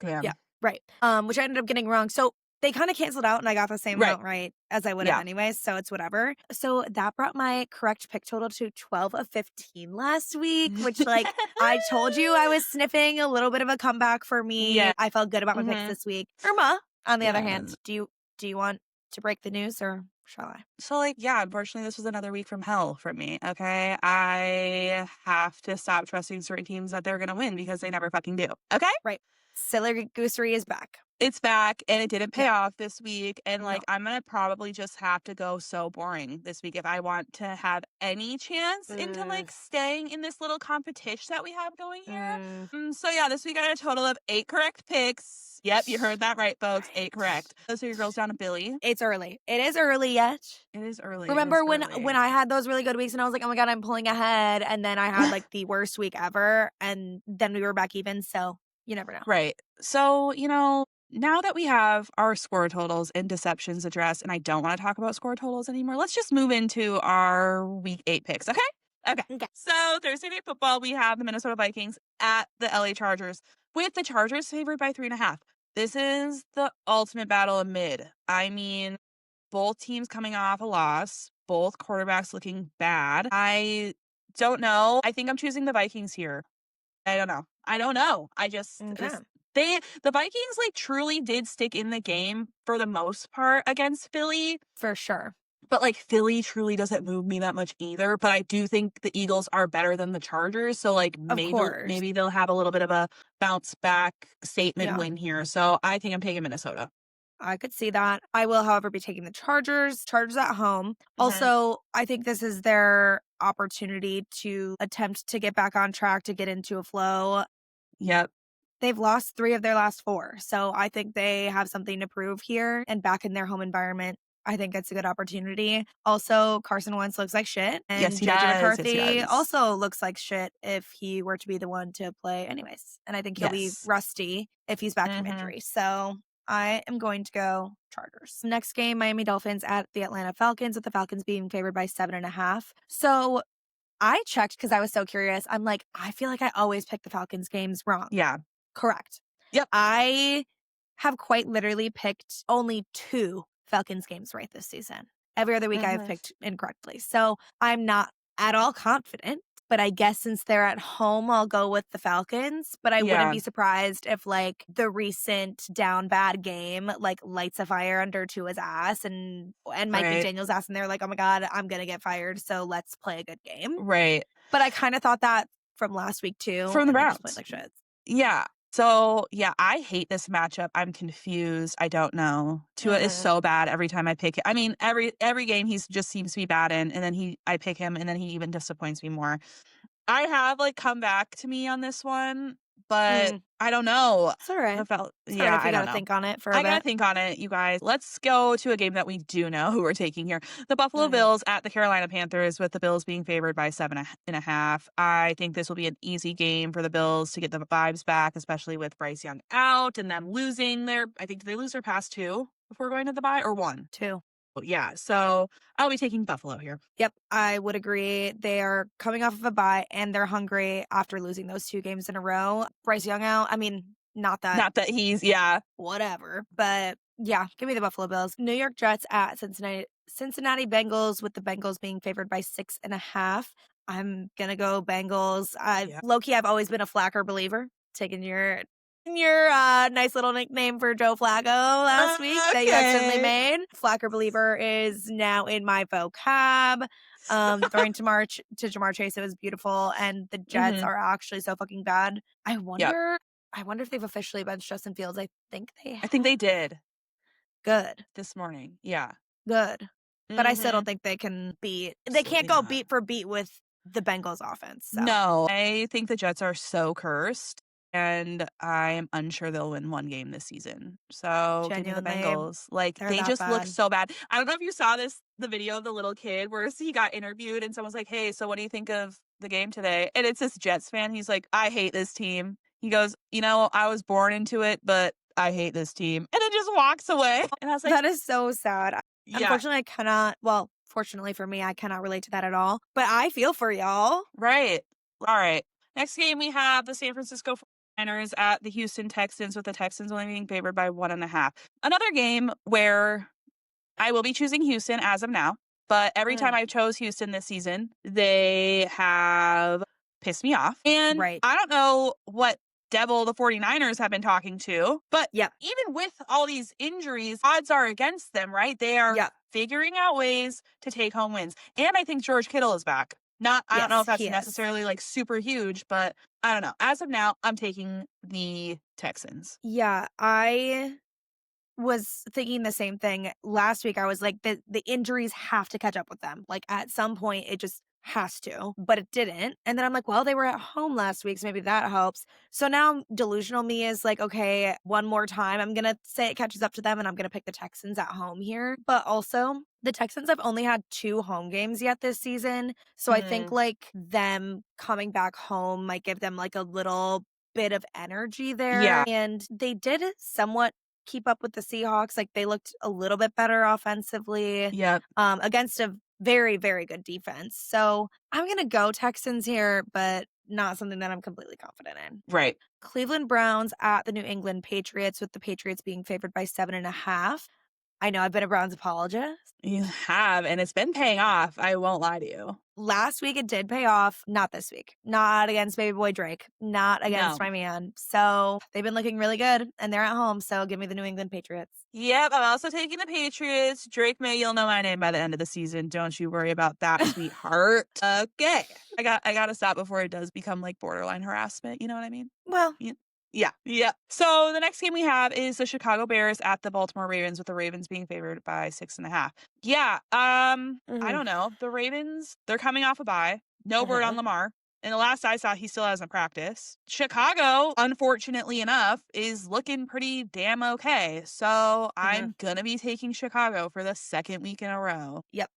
Damn. Yeah. Right. Which I ended up getting wrong. So they kind of canceled out and I got the same Right. amount right as I would have Yeah. anyways. So it's whatever. So that brought my correct pick total to 12 of 15 last week, which like I told you I was sniffing a little bit of a comeback for me. Yeah. I felt good about my picks this week. Irma, on the other hand, Yes. do you want to break the news or shall I? So, like, yeah, unfortunately, this was another week from hell for me, okay? I have to stop trusting certain teams that they're gonna win because they never fucking do, okay? Right. Silly Goosery is back. It's back, and it didn't pay Yeah. off this week, and, No. like, I'm gonna probably just have to go so boring this week if I want to have any chance into, like, staying in this little competition that we have going here. So, yeah, this week I got a total of 8 correct picks. Yep, you heard that right, folks, 8 correct. Those are your girls down to Billy. It's early. It is early yet. It is early. Remember when I had those really good weeks and I was like, oh my God, I'm pulling ahead. And then I had like the worst week ever. And then we were back even. So you never know. Right. So, you know, now that we have our score totals and deceptions addressed, and I don't want to talk about score totals anymore, let's just move into our week 8 picks, okay? Okay. So, Thursday Night Football, we have the Minnesota Vikings at the LA Chargers, with the Chargers favored by 3.5. This is the ultimate battle of mid. I mean, both teams coming off a loss, both quarterbacks looking bad. I don't know. I think I'm choosing the Vikings here. I don't know. I just the Vikings like truly did stick in the game for the most part against Philly. For sure. But like Philly truly doesn't move me that much either. But I do think the Eagles are better than the Chargers. So like maybe they'll have a little bit of a bounce back statement win here. So I think I'm taking Minnesota. I could see that. I will, however, be taking the Chargers. Chargers at home. Mhm. Also, I think this is their opportunity to attempt to get back on track, to get into a flow. Yep. They've lost 3 of their last 4, so I think they have something to prove here and back in their home environment. I think it's a good opportunity. Also, Carson Wentz looks like shit, Yes, and he JJ does. Yes, he McCarthy does. also looks like shit if he were to be the one to play anyways, and I think he'll be Yes. rusty if he's back from Mhm. injury. So, I am going to go Chargers. Next game, Miami Dolphins at the Atlanta Falcons, with the Falcons being favored by 7.5. So, I checked because I was so curious. I'm like, I feel like I always pick the Falcons games wrong. Yeah. Correct. Yep. I have quite literally picked only 2 Falcons games right this season. Every other week I've Mhm. picked incorrectly. So I'm not at all confident, but I guess since they're at home, I'll go with the Falcons. But I wouldn't Yeah. be surprised if like the recent down bad game like lights a fire under Tua's ass and Mike Right. McDaniel's ass, and they're like, oh my God, I'm gonna get fired. So let's play a good game. Right. But I kind of thought that from last week too, From the and they just played Browns. like shit. Yeah. So, yeah, I hate this matchup. I'm confused. I don't know. Tua is Mhm. so bad every time I pick it. I mean, every game he's just seems to be bad in, and then I pick him, and then he even disappoints me more. I have, like, come back to me on this one, but Mm. I don't know. It's alright. It's alright Yeah, if you I don't gotta know. think on it for a I gotta bit. think on it, you guys. Let's go to a game that we do know who we're taking here. The Buffalo Mhm. Bills at the Carolina Panthers, with the Bills being favored by 7.5. I think this will be an easy game for the Bills to get the vibes back, especially with Bryce Young out and them losing I think, did they lose their past 2 before going to the bye, or 1? 2. Yeah, so I'll be taking Buffalo here. Yep, I would agree. They are coming off of a bye, and they're hungry after losing those 2 games in a row. Bryce Young out, I mean, not that Not that yeah. whatever, but yeah, give me the Buffalo Bills. New York Jets at Cincinnati Bengals, with the Bengals being favored by 6.5. I'm gonna go Bengals. Yeah. Low key, I've always been a Flacker believer. Taking your nice little nickname for Joe Flacco last week that you accidentally Okay. made. Flacker believer is now in my vocab. Throwing to Jamar Chase, it was beautiful, and the Jets Mhm. are actually so fucking bad. I Yep. wonder I wonder if they've officially benched Justin Fields. I think they I think have. they did Good, this morning. Yeah. good. But I still don't Mhm. think they can't Absolutely go not. beat for beat with the Bengals offense. So No, I think the Jets are so cursed, and I'm unsure they'll win 1 game this season. So, give me the genuinely, Bengals. Like, they're they that just look bad. so bad. I don't know if you saw the video of the little kid where he got interviewed and someone's like, "Hey, so what do you think of the game today?" And it's this Jets fan. He's like, "I hate this team." He goes, "You know, I was born into it, but I hate this team." And then just walks away. And I was like, That is so sad. "Yeah, Unfortunately, I cannot well, fortunately for me, I cannot relate to that at all, but I feel for y'all. right. All right." Next game, we have the San Francisco 49ers at the Houston Texans, with the Texans only being favored by 1.5. Another game where I will be choosing Houston as of now, but every time Mm, I've chose Houston this season, they have pissed me off. And right. I don't know what devil the 49ers have been talking to, but Yep, even with all these injuries, odds are against them, right? They are yep. figuring out ways to take home wins. And I think George Kittle is back. I don't know Yes, if that's he is. necessarily like super huge, but I don't know. As of now, I'm taking the Texans. Yeah, I was thinking the same thing. Last week, I was like, the injuries have to catch up with them. Like, at some point, it just has to, but it didn't. And then I'm like, well, they were at home last week, so maybe that helps. So now delusional me is like, okay, one more time, I'm going to say it catches up to them, and I'm going to pick the Texans at home here. But also, the Texans have only had 2 home games yet this season. So I think Mm, like them coming back home might give them like a little bit of energy there. yeah. And they did somewhat keep up with the Seahawks. Like, they looked a little bit better offensively, Yep. against a very, very good defense. So I'm gonna go Texans here, but not something that I'm completely confident in. Right. Cleveland Browns at the New England Patriots, with the Patriots being favored by 7.5. I know I've been a Browns apologist. You have, and it's been paying off, I won't lie to you. Last week it did pay off, not this week. Not against baby boy Drake, not against No. my man. So they've been looking really good, and they're at home. So give me the New England Patriots. Yep, I'm also taking the Patriots. Drake May, you'll know my name by the end of the season. Don't you worry about that, sweetheart. Okay. I gotta stop before it does become like borderline harassment. You know what I mean? Well, You Yeah, yeah. So the next game we have is the Chicago Bears at the Baltimore Ravens, with the Ravens being favored by 6.5. Yeah, I Mhm. don't know. The Ravens, they're coming off a bye. No word on Mhm. Lamar. And the last I saw, he still hasn't practiced. Chicago, unfortunately enough, is looking pretty damn okay. So Mhm. I'm gonna be taking Chicago for the second week in a row. Yep.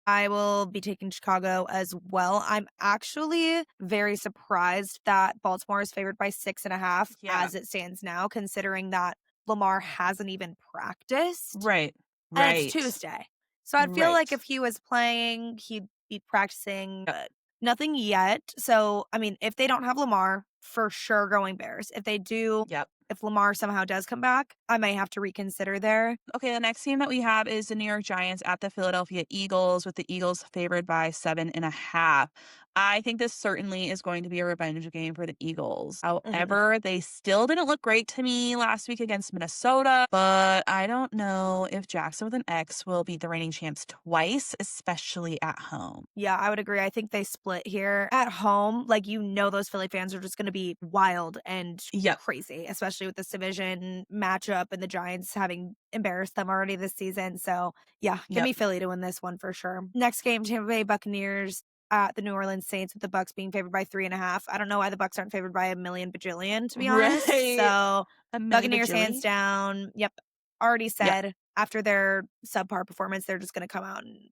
I will be taking Chicago as well. I'm actually very surprised that Baltimore is favored by 6.5 Yeah. as it stands now, considering that Lamar hasn't even practiced Right. and it's Right. Tuesday. So I feel like Right. if he was playing, he'd be practicing, Yep. but nothing yet. So, I mean, if they don't have Lamar, for sure going Bears. If they do, Yep. if Lamar somehow does come back, I may have to reconsider there. Okay, the next game that we have is the New York Giants at the Philadelphia Eagles, with the Eagles favored by 7.5. I think this certainly is going to be a revenge game for the Eagles. Mhm. However, they still didn't look great to me last week against Minnesota, but I don't know if Jackson with an X will beat the reigning champs twice, especially at home. Yeah, I would agree. I think they split here at home. Like, those Philly fans are just going to be wild and Yep. crazy, especially with this division matchup and the Giants having embarrassed them already this season. So, yeah, give Yep. me Philly to win this one for sure. Next game, Tampa Bay Buccaneers at the New Orleans Saints, with the Bucks being favored by 3.5. I don't know why the Bucks aren't favored by a million bajillion, to be honest. Right. So, A milli Buccaneers hands bajilli. down. Yep, already Yep. said after their subpar performance, they're just going to come out and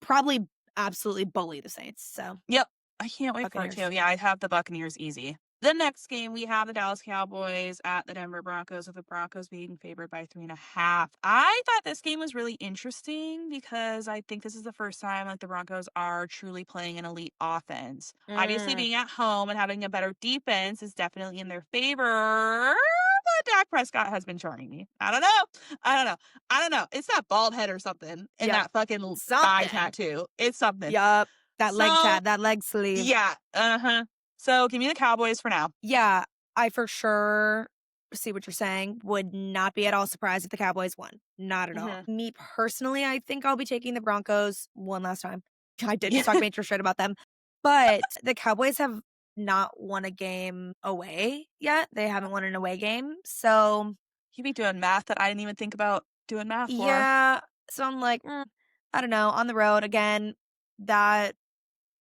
probably absolutely bully the Saints, so Yep. I can't wait for it Buccaneers. too. Yeah, I'd have the Buccaneers easy. The next game, we have the Dallas Cowboys at the Denver Broncos, with the Broncos being favored by 3.5. I thought this game was really interesting because I think this is the first time like the Broncos are truly playing an elite offense. Obviously, Mm, being at home and having a better defense is definitely in their favor. But Dak Prescott has been charming me. I don't know. I don't know. I don't know. It's that bald head or something and yep. that fucking thigh Something. tattoo. It's something. Yup. That leg So, tat, that leg sleeve. yeah, uh-huh. So, give me the Cowboys for now. Yeah, I for sure see what you're saying. Would not be at all surprised if the Cowboys won. Not at all. Mhm. Me personally, I think I'll be taking the Broncos one last time. I did just talk Yeah. major shit about them. But the Cowboys have not won a game away yet. They haven't won an away game. So, You be doing math that I didn't even think about doing math for. yeah. So I'm like, I don't know. On the road again, that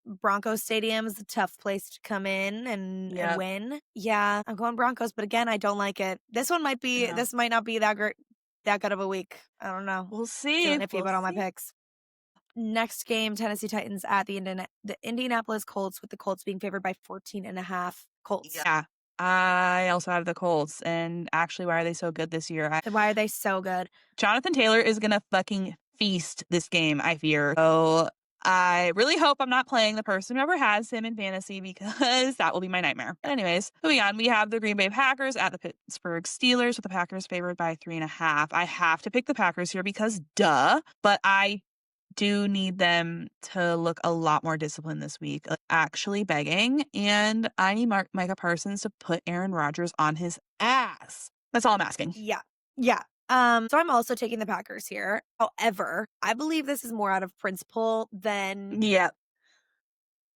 Broncos Stadium is a tough place to come in and Yep. win. Yeah, I'm going Broncos, but again, I don't like it. Yeah. This might not be that great, that good of a week. I don't know. We'll see. Feeling iffy We'll about all my see. picks. Next game, Tennessee Titans at the Indianapolis Colts, with the Colts being favored by 14.5. Colts. Yeah. I also have the Colts, and actually, why are they so good this year? Then why are they so good? Jonathan Taylor is gonna fucking feast this game, I fear. So, I really hope I'm not playing the person who ever has him in fantasy, because that will be my nightmare. But anyways, moving on, we have the Green Bay Packers at the Pittsburgh Steelers, with the Packers favored by 3.5. I have to pick the Packers here because duh, but I do need them to look a lot more disciplined this week, actually begging, and I need Micah Parsons to put Aaron Rodgers on his ass. That's all I'm asking. Yeah. Yeah. So I'm also taking the Packers here. However, I believe this is more out of principle than Yeah.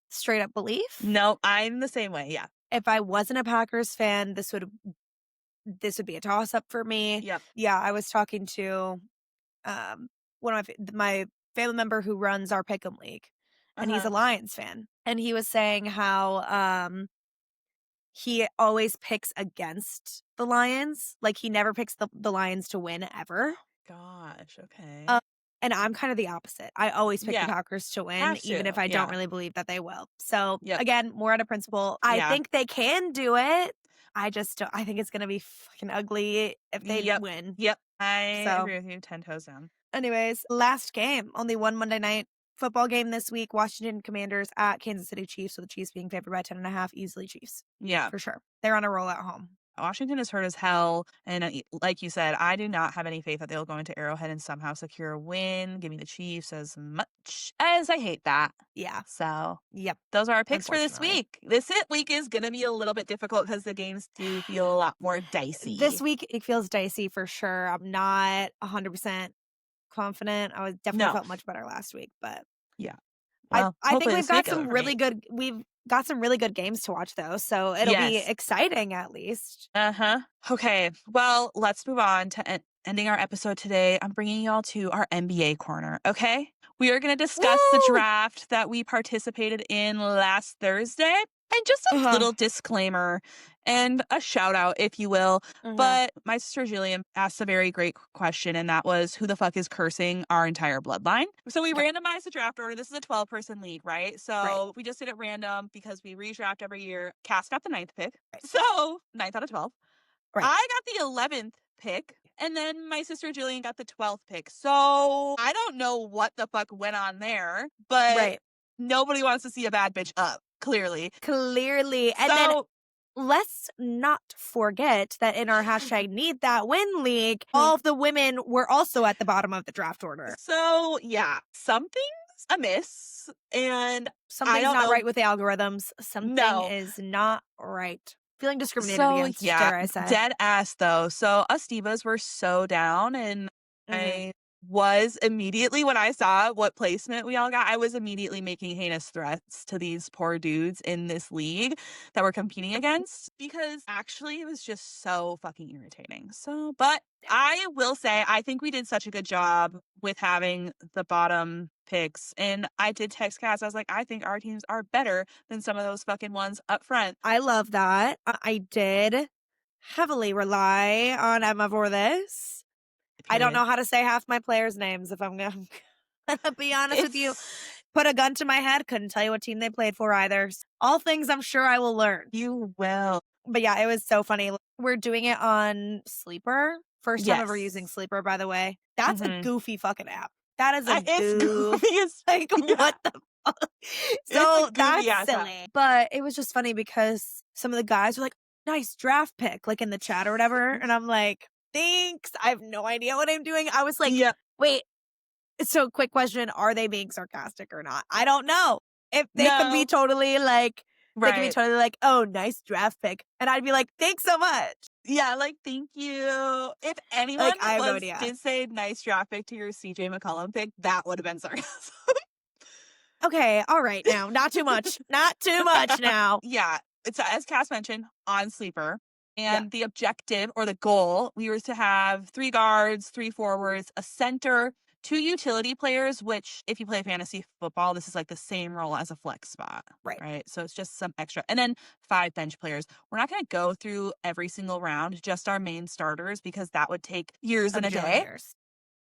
straight up belief. No, I'm the same way. Yeah. If I wasn't a Packers fan, this would be a toss up for me. Yep. Yeah, I was talking to one of my family member who runs our Pick'em League, and he's a Uh-huh. Lions fan, and he was saying how he always picks against the Lions. Like, he never picks the Lions to win ever. Gosh, Um, okay. and I'm kind of the opposite. I always pick the Yeah. Packers to win, Have even to. if I don't Yeah. really believe that they will. So, Yep. again, more out of principle. I Yeah. think they can do it. I just don't, I think it's gonna be fucking ugly if they Yep. win. Yep. I So, agree with you 10 toes down. anyways, last game. Only one Monday night football game this week. Washington Commanders at Kansas City Chiefs, with the Chiefs being favored by 10.5. Easily Chiefs. Yeah. For sure. They're on a roll at home. Washington is hurt as hell, and like you said, I do not have any faith that they'll go into Arrowhead and somehow secure a win. Give me the Chiefs as much as I hate that. Yeah. So, Yep. those are our picks for this Unfortunately. week. This week is going to be a little bit difficult because the games do feel a lot more dicey. This week it feels dicey for sure. I'm not 100% confident. I was definitely No. felt much better last week, but Yeah. I Well, I think hopefully we've this got week goes some great. really good we've got some really good games to watch though, so it'll be Yes. exciting at least. Uh-huh. Okay. Well, let's move on to ending our episode today. I'm bringing y'all to our NBA corner. Okay. We are going to discuss the Woo! draft that we participated in last Thursday. And just a Uh-huh. little disclaimer and a shout out, if you will. Uh-huh. But my sister Jillian asked a very great question, and that was who the fuck is cursing our entire bloodline? So we Okay. randomized the draft order. This is a 12-person league, right? Right. So we just did it random because we redraft every year. Cass got the ninth pick. Right. So ninth out of 12. Right. I got the 11th pick, and then my sister Jillian got the 12th pick. So I don't know what the fuck went on there, but Right. nobody wants to see a bad bitch up, clearly. Clearly. And then So let's not forget that in our hashtag Need That Win League, Hmm. all of the women were also at the bottom of the draft order. So yeah, something's amiss, and I Something's don't not know. right with the algorithms. Something No. is not right. Feeling discriminated So against, yeah, dare I say. dead ass though. So us divas were so down, and Mhm. I was immediately when I saw what placement we all got, I was immediately making heinous threats to these poor dudes in this league that we're competing against because actually it was just so fucking irritating. So, but I will say I think we did such a good job with having the bottom picks. And I did text Cass. I was like, I think our teams are better than some of those fucking ones up front. I love that. I did heavily rely on Emma for this. I don't Period. know how to say half my players' names if I'm gonna be honest with you. It's Put a gun to my head, couldn't tell you what team they played for either. All things I'm sure I will learn. you will. But yeah, it was so funny. We're doing it on Sleeper. First time ever using Yes. Sleeper, by the way. That's a Mhm. goofy fucking app. That is a It's goof. goofy as Like, yeah. what the fuck? It's a So goofy that's ass app. silly. But it was just funny because some of the guys were like, nice draft pick, like in the chat or whatever. And I'm like, thanks. I have no idea what I'm doing. I was like, Yeah. wait, so quick question, are they being sarcastic or not? I don't know. If they could be No. totally like, they could be Right. totally like, oh, nice draft pick. And I'd be like, thanks so much. Yeah, like, thank you. If anyone Like, I have no idea. did say nice draft pick to your CJ McCollum pick, that would have been sarcasm. Okay, all right now. Not too much. Not too much now. Yeah. It's as Cass mentioned on Sleeper. Yeah. And the objective or the goal, we were to have 3 guards, 3 forwards, a center, 2 utility players, which if you play fantasy football, this is like the same role as a flex spot. Right. Right. So it's just some extra. And then 5 bench players. We're not going to go through every single round, just our main starters, because that would take years and a bajillion day. years.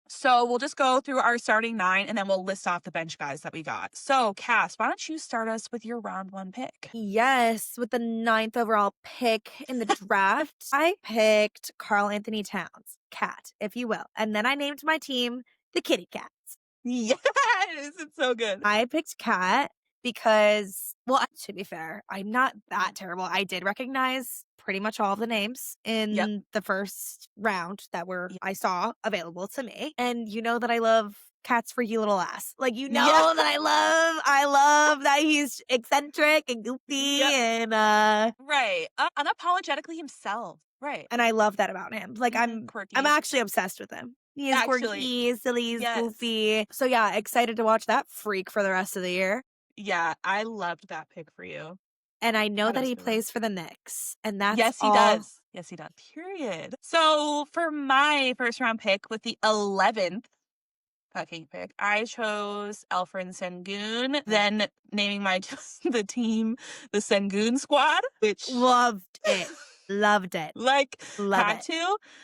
So we'll just go through our starting 9 and then we'll list off the bench guys that we got. So, Cass, why don't you start us with your round 1 pick? Yes, with the 9th overall pick in the draft, I picked Carl Anthony Towns, Cat, if you will. And then I named my team the Kitty Cats. Yes, it's so good. I picked Cat because, well, to be fair, I'm not that terrible. I did recognize pretty much all of the names in the first round that Yep. I saw available to me. And you know that I love Cat's freaky little ass. Like, you know Yeah. that I love that he's eccentric and goofy Yep. and Right. Unapologetically himself. Right. and I love that about him. Like Quirky. I'm actually obsessed with him. He is Actually, quirky, he's silly, he's yes. goofy. So yeah, excited to watch that freak for the rest of the year. Yeah, I loved that pick for you. And I know Thought it that was he a good one. plays for the Knicks. And that's Yes, he all. does. Yes, he does. Period. So for my first round pick with the 11th fucking pick, I chose Alfred Sengun, then naming my the team the Sengun Squad, which Loved it. Loved it. like Love had it.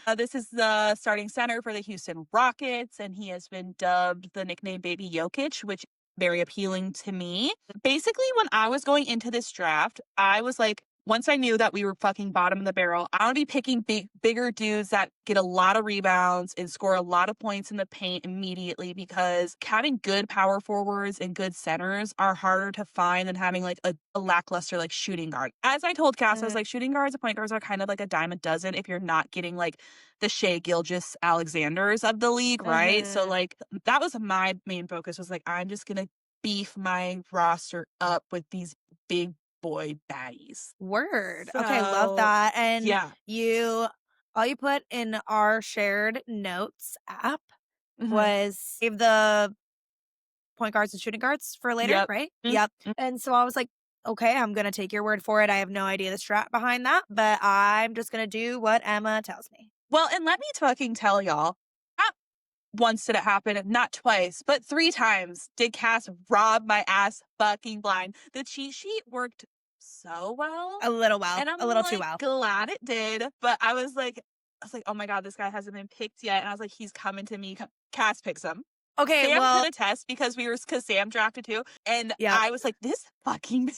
to. This is the starting center for the Houston Rockets, and he has been dubbed the nickname Baby Jokic, which very appealing to me. Basically, when I was going into this draft, I was like, once I knew that we were fucking bottom of the barrel, I want to be picking bigger dudes that get a lot of rebounds and score a lot of points in the paint immediately, because having good power forwards and good centers are harder to find than having like a lackluster like shooting guard. As I told Cass, I was like, shooting guards and point guards are kind of like a dime a dozen if you're not getting like the Shea Gilgeous Alexanders of the league, right? So like that was my main focus, was like, I'm just gonna beef my roster up with these big boy baddies. Word. Okay, love that. And yeah. all you put in our shared notes app Mhm. was save the point guards and shooting guards for later, Yep. right? Mm, Yep. mm. And so I was like, okay, I'm gonna take your word for it. I have no idea the strat behind that, but I'm just gonna do what Emma tells me. Well, and let me fucking tell y'all, not once did it happen, not twice, but 3 times did Cass rob my ass fucking blind. The cheat sheet worked so well, A little well, and a I'm, little too like, well. glad it did, but I was like, "Oh my god, this guy hasn't been picked yet," and I was like, "He's coming to me." Cass picks him. Okay, Sam could well, attest because Sam drafted too, and yep. I was like, "This fucking"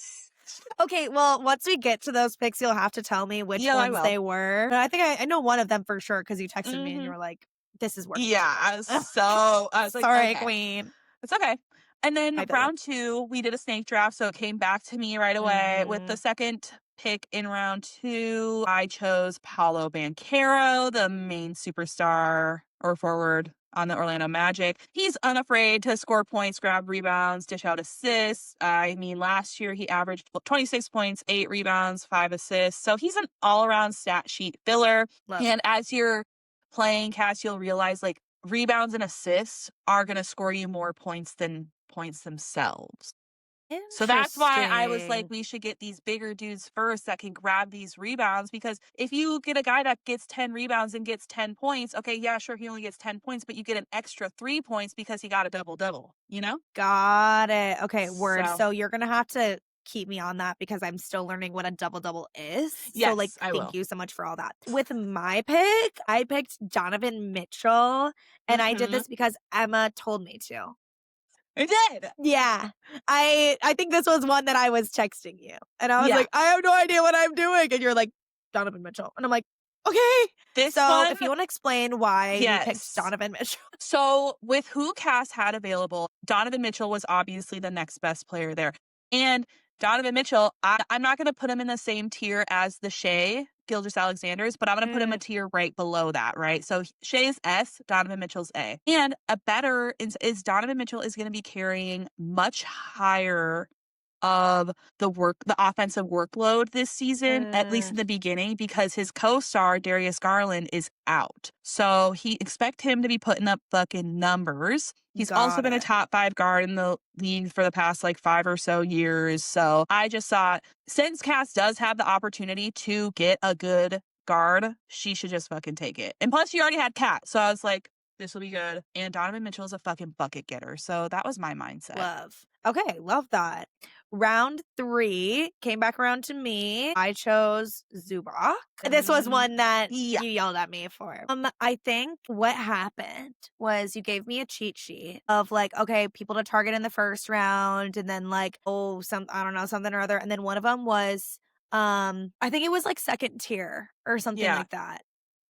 Okay, well, once we get to those picks, you'll have to tell me which Yeah, I ones will. they were. But I think I know one of them for sure because you texted me and you Mhm. were like, "This is working Yeah, too well." I was like, Sorry, "Okay." queen. It's okay. And then I feel you. round 2, we did a snake draft, so it came back to me right away. With the Mhm. second pick in round 2, I chose Paolo Banchero, the main superstar or forward on the Orlando Magic. He's unafraid to score points, grab rebounds, dish out assists. I mean, last year he averaged 26 points, 8 rebounds, 5 assists. So he's an all-around stat sheet filler. Love. And as you're playing Cass, you'll realize like rebounds and assists are going to score you more points than points themselves. So that's why I was like, Interesting. we should get these bigger dudes first that can grab these rebounds. Because if you get a guy that gets 10 rebounds and gets 10 points, okay, yeah, sure, he only gets 10 points, but you get an extra 3 points because he got a double double, you know? Got it. Okay, word. So, So you're gonna have to keep me on that because I'm still learning what a double double is. So like yes, I thank will. you so much for all that. With my pick, I picked Donovan Mitchell and I did Hmm. this because Emma told me to. I did. Yeah. I think this was one that I was texting you. And I was Yeah. like, "I have no idea what I'm doing." And you're like, "Donovan Mitchell." And I'm like, "Okay." This So, one, if you wanna explain why you picked yes. Donovan Mitchell. So, with who Cass had available, Donovan Mitchell was obviously the next best player there. And Donovan Mitchell, I'm not going to put him in the same tier as the Shea Gilgeous Alexanders, but I'm going to put him a Mm, tier right below that, right? So Shea is S, Donovan Mitchell's A. And a better is Donovan Mitchell is going to be carrying much higher of the offensive workload this season, at least mm, in the beginning, because his co-star Darius Garland is out. So he expect him to be putting up fucking numbers. He's also got been a it. top 5 guard in the league for the past like 5 or so years. So I just thought since Cass does have the opportunity to get a good guard, she should just fucking take it. And plus she already had Cat. So I was like, this will be good. And Donovan Mitchell's a fucking bucket getter. So that was my mindset. Love. Okay, love that. Round 3 came back around to me. I chose Zubac. This was one that Yeah. you yelled at me for. I think what happened was you gave me a cheat sheet of like, okay, people to target in the first round, and then like, oh, I don't know, something or other. And then one of them was, I think it was like second tier or something Yeah. like that.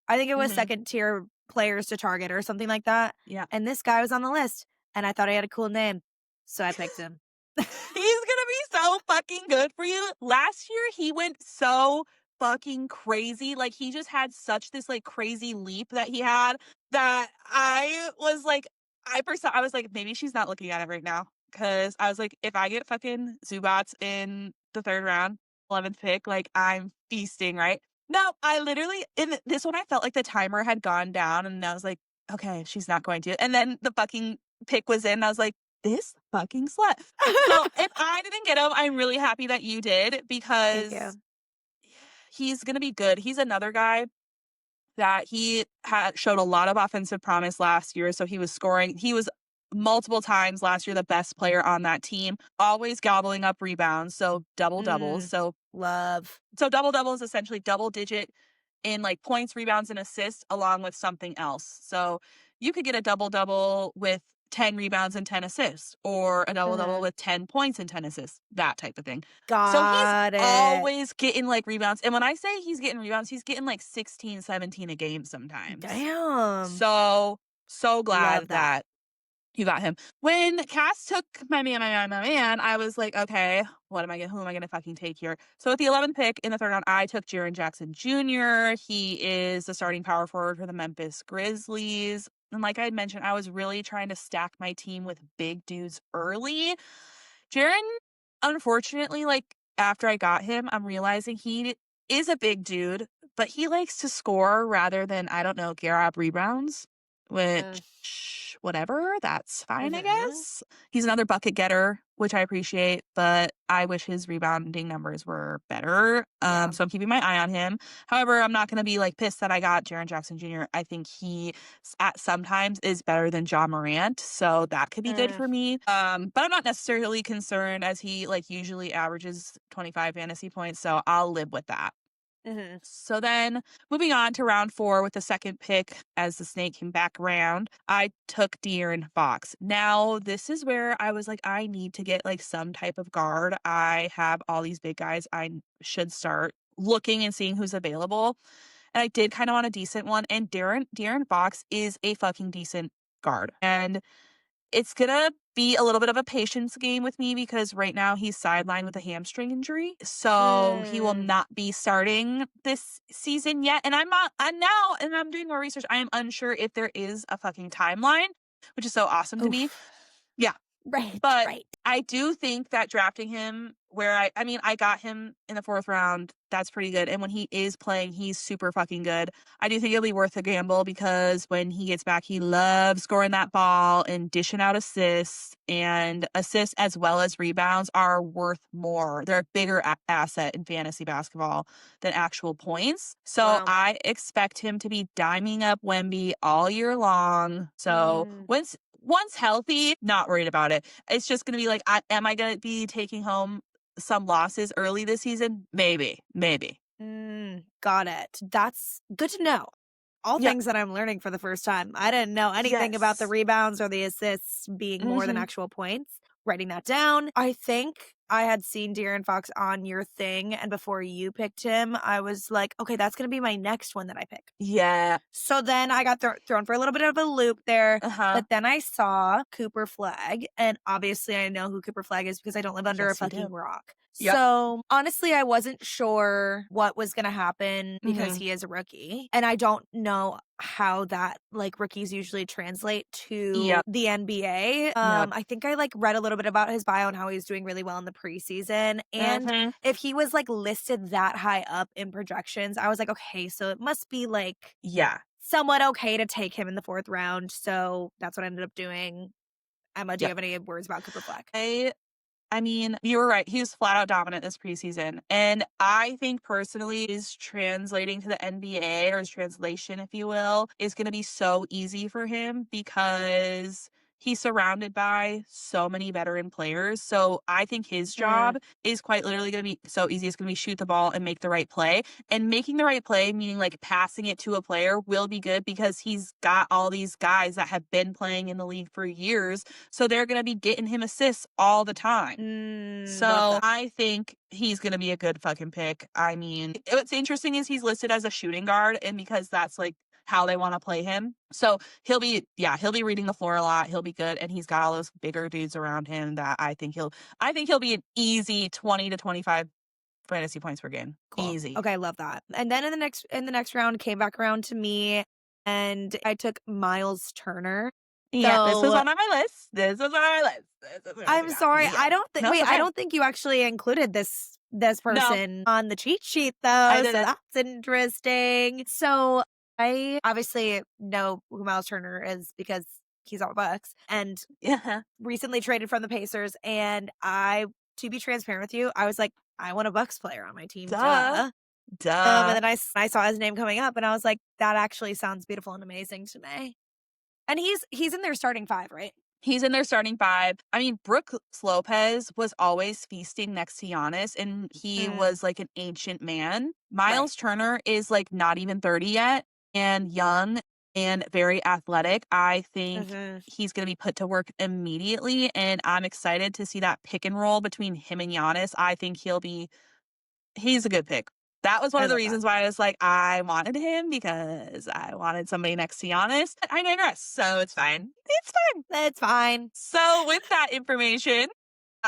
I think it was Mhm. second tier players to target or something like that. Yeah. And this guy was on the list, and I thought he had a cool name, so I picked him. He's gonna be so fucking good for you. Last year, he went so fucking crazy. Like, he just had such this, like, crazy leap that he had that I was like, I was like, maybe she's not looking at it right now. Cause I was like, if I get fucking Zubats in the 3rd round, 11th pick, like, I'm feasting, right? No, I literally, in this one, I felt like the timer had gone down and I was like, okay, she's not going to. And then the fucking pick was in. And I was like, this fucking slut. So if I didn't get him, I'm really happy that you did Thank because you. he's gonna be good. He's another guy that he had showed a lot of offensive promise last year. So he was scoring. He was multiple times last year the best player on that team, always gobbling up rebounds. So double doubles. Mm, So love. double double is essentially double digit in like points, rebounds, and assists along with something else. So you could get a double double with 10 rebounds and 10 assists, or a double double Mhm. with 10 points and 10 assists, that type of thing. So he's Got it. always getting like rebounds. And when I say he's getting rebounds, he's getting like 16, 17 a game sometimes. Damn. So, so Love glad that. that you got him. When Cass took my man, I was like, okay, who am I gonna fucking take here? So at the 11th pick in the 3rd round, I took Jaren Jackson Jr. He is the starting power forward for the Memphis Grizzlies. And like I had mentioned, I was really trying to stack my team with big dudes early. Jaren, unfortunately, like after I got him, I'm realizing he is a big dude, but he likes to score rather than, I don't know, grab rebounds, Mm, which whatever, that's fine, I Mhm. guess. He's another bucket getter, which I appreciate, but I wish his rebounding numbers were better. Yeah. So I'm keeping my eye on him. However, I'm not going to be like pissed that I got Jaren Jackson Jr. I think he at sometimes is better than John Morant, so that could be good Mm, for me. But I'm not necessarily concerned as he like usually averages 25 fantasy points, so I'll live with that. mhm. So then moving on to round 4 with the second pick as the snake came back around, I took De'Aaron Fox. Now, this is where I was like, I need to get like some type of guard. I have all these big guys. Should start looking and seeing who's available. And I did kind of want a decent one. And De'Aaron Fox is a fucking decent guard. And it's gonna be a little bit of a patience game with me because right now he's sidelined with a hamstring injury. So he will Mm. not be starting this season yet. And I'm doing more research. I am unsure if there is a fucking timeline, which is so awesome to me. Oof. Yeah. Right, But right. I do think that drafting him where I mean, I got him in the 4th round. That's pretty good. And when he is playing, he's super fucking good. I do think it'll be worth a gamble because when he gets back, he loves scoring that ball and dishing out assists. And assists as well as rebounds are worth more. They're a bigger asset in fantasy basketball than actual points. So Wow. I expect him to be diming up Wemby all year long. So Mm. once healthy, not worried about it. It's just going to be like, am I going to be taking home some losses early this season? Maybe, maybe. Got it. That's good to know. All Yeah. things that I'm learning for the first time. I didn't know anything about the Yes. rebounds or the assists being more than Hmm. actual points. Writing that down. I think I had seen De'Aaron Fox on your thing, and before you picked him, I was like, okay, that's going to be my next one that I pick. Yeah. So then I got thrown for a little bit of a loop there. Uh-huh. But then I saw Cooper Flag, and obviously I know who Cooper Flag is because I don't live under a Yes, you do. fucking rock. Yep. So honestly, I wasn't sure what was going to happen because Hmm. he is a rookie. And I don't know how that like rookies usually translate to Yep. the NBA. Yep. I think I like read a little bit about his bio and how he's doing really well in the preseason. And Hmm. if he was like listed that high up in projections, I was like, okay, so it must be like Yeah. somewhat okay to take him in the 4th round, so that's what I ended up doing. Emma, do you Yep. have any words about Cooper Flag? I mean, you were right. He was flat out dominant this preseason. And I think personally is translating to the NBA or his translation, if you will, is going to be so easy for him because he's surrounded by so many veteran players. So I think his Mm, job is quite literally going to be so easy. It's going to be shoot the ball and make the right play. And making the right play, meaning like passing it to a player, will be good because he's got all these guys that have been playing in the league for years, so they're going to be getting him assists all the time. love So that. I think he's going to be a good fucking pick. I mean, what's interesting is he's listed as a shooting guard, and because that's like how they want to play him. So he'll be reading the floor a lot. He'll be good. And he's got all those bigger dudes around him that I think he'll be an easy 20 to 25 fantasy points per game. Cool. Easy. Okay, love that. And then in the next round came back around to me and I took Miles Turner. Yeah, this was So one on my list. This was on my list. This is where they I'm got sorry. me I in. don't think No, it's wait, I okay. don't think you actually included this No, person on the cheat sheet I though, so didn't. that's interesting. So I obviously know who Miles Turner is because he's on the Bucks and Yeah. recently traded from the Pacers. And to be transparent with you, I was like, I want a Bucks player on my team, Duh. duh. And Duh. then I saw his name coming up, and I was like, that actually sounds beautiful and amazing to me. And he's in their starting 5, right? He's in their starting 5. I mean, Brooks Lopez was always feasting next to Giannis, and he Mm, was like an ancient man. right. Miles Turner is like not even 30 yet and young and very athletic. I think Hmm. he's going to be put to work immediately, and I'm excited to see that pick and roll between him and Giannis. I think he's a good pick. That was one I of the love that. reasons why I was like, I wanted him because I wanted somebody next to Giannis. But I digress, so it's fine. It's fine. It's fine. So with that information,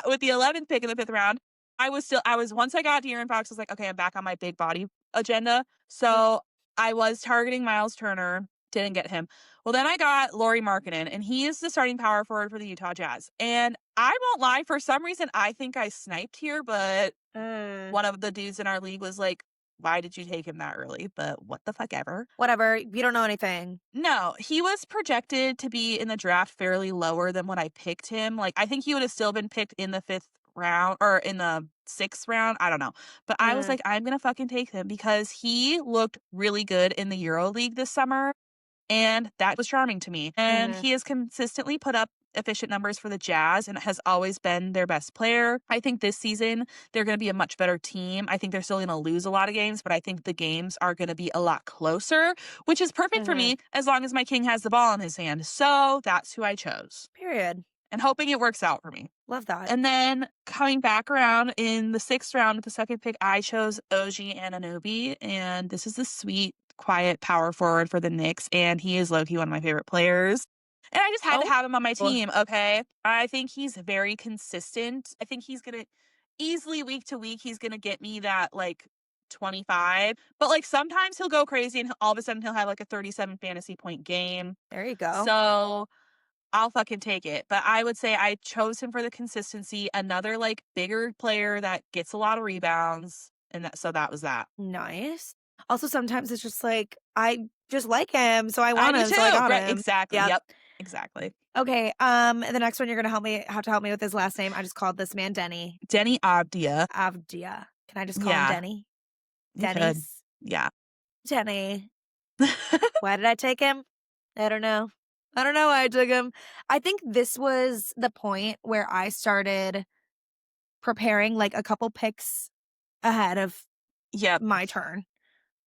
with the 11th pick in the 5th round, once I got De'Aaron Fox, I was like, okay, I'm back on my big body agenda. Mm, So I was targeting Miles Turner, didn't get him. Well, then I got Lauri Markkanen, and he is the starting power forward for the Utah Jazz. And I won't lie, for some reason, I think I sniped here, but mm, one of the dudes in our league was like, why did you take him that early? But what the fuck ever. Whatever. You don't know anything. No, he was projected to be in the draft fairly lower than when I picked him. Like, I think he would have still been picked in the 5th round or in the 6th round. I don't know. But I was Mm, like, I'm going to fucking take him because he looked really good in the Euro League this summer. And that was charming to me. And mhm, he has consistently put up efficient numbers for the Jazz and has always been their best player. I think this season they're going to be a much better team. I think they're still going to lose a lot of games, but I think the games are going to be a lot closer, which is perfect for mhm. me as long as my king has the ball in his hand. So that's who I chose Period. and hoping it works out for me. Love that. And then coming back around in the 6th round with the second pick, I chose OG Anunoby. And this is the sweet, quiet power forward for the Knicks. And he is low-key one of my favorite players. And I just had to Oh, have him on my team, okay? I think he's very consistent. I think he's going to easily week to week, he's going to get me that like 25. But like sometimes he'll go crazy and all of a sudden he'll have like a 37 fantasy point game. there you go. So I'll fucking take it. But I would say I chose him for the consistency, another like bigger player that gets a lot of rebounds. And that was that. Nice. Also, sometimes it's just like, I just like him, so I I want do him, so I too. got Right. him. Exactly. Yep. Yep. Exactly. Okay, the next one you're gonna have to help me with his last name. I just called this man Denny Denny Abdia. Avdia. Can I just call him Yeah, Denny? you could. Denny's Yeah. Denny. Why did I take him? I don't know. I don't know why I took him. I think this was the point where I started preparing like a couple picks ahead of Yep. my turn.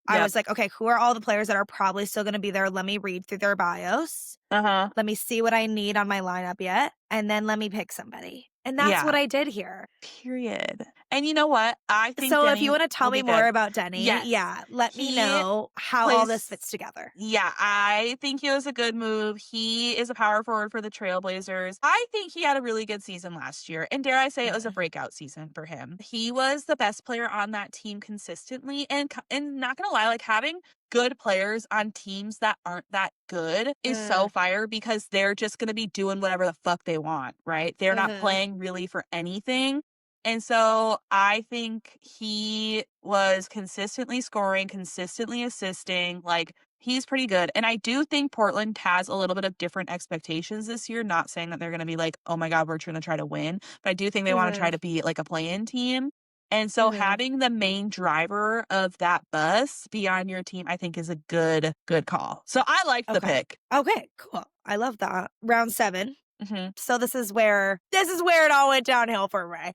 I Yep. was like, okay, who are all the players that are probably still going to be there? Let me read through their bios. Uh-huh. Let me see what I need on my lineup yet. And then let me pick somebody. And that's what Yeah. I did here. Period. And you know what? I think So if you Denny want to tell will me be more good. about Denny, Yes. yeah, let me He know how all this plays fits together. Yeah, I think it was a good move. He is a power forward for the Trailblazers. I think he had a really good season last year, and dare I say it was a Mhm. breakout season for him. He was the best player on that team consistently, and not gonna lie, like having good players on teams that aren't that good is so Mm, fire because they're just gonna be doing whatever the fuck they want, right? They're not mhm. playing really for anything. And so I think he was consistently scoring, consistently assisting. Like, he's pretty good. And I do think Portland has a little bit of different expectations this year. Not saying that they're going to be like, oh my God, we're trying to try to win. But I do think they want to try Mhm. to be like a play in team. And so Mhm. having the main driver of that bus be on your team, I think is a good call. So I liked the Okay. pick. Okay, cool. I love that. Round 7. Hmm. So this is where it all went downhill for Ray.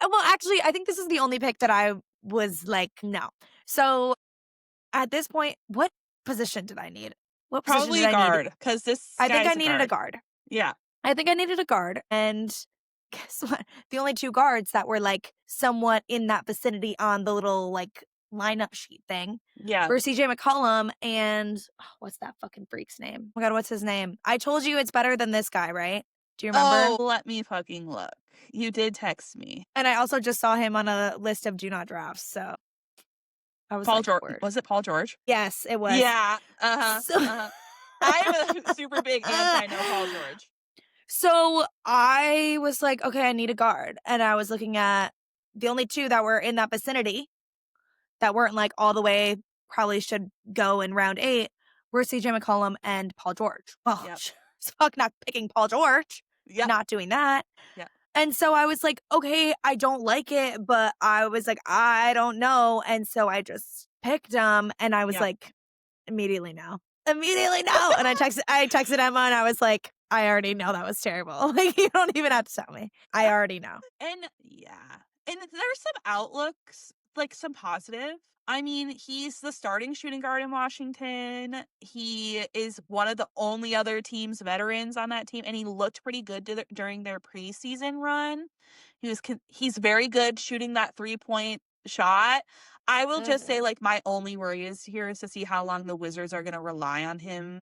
Well, actually, I think this is the only pick that I was like, no. So at this point, what position did I need? What position Probably did a I need? guard because this I think I guy's a needed a guard. guard. Yeah. I think I needed a guard. And guess what? The only 2 guards that were like somewhat in that vicinity on the little like lineup sheet thing Yeah. were CJ McCollum and what's that fucking freak's name? Oh my God, what's his name? I told you it's better than this guy, right? Do you remember? Oh, let me fucking look. You did text me. And I also just saw him on a list of do not drafts. So I was Paul like, George. word. Was it Paul George? Yes, it was. Yeah. Uh-huh. So, Uh-huh. I'm a super big anti no Paul George. so I was like, okay, I need a guard. And I was looking at the only 2 that were in that vicinity that weren't like all the way, probably should go in round 8 were CJ McCollum and Paul George. Well, Yep. fuck not picking Paul George, Yep. not doing that. Yep. And so I was like, okay, I don't like it, but I was like, I don't know. And so I just picked him and I was Yep. like, immediately no. Immediately no. And I texted Emma and I was like, I already know that was terrible. Like, you don't even have to tell me. I already know. And yeah. And there's some outlooks, like some positive. I mean, he's the starting shooting guard in Washington. He is one of the only other team's veterans on that team, and he looked pretty good during their preseason run. He's very good shooting that 3-point shot. I will just say, Mhm. like, my only worry is to see how long the Wizards are going to rely on him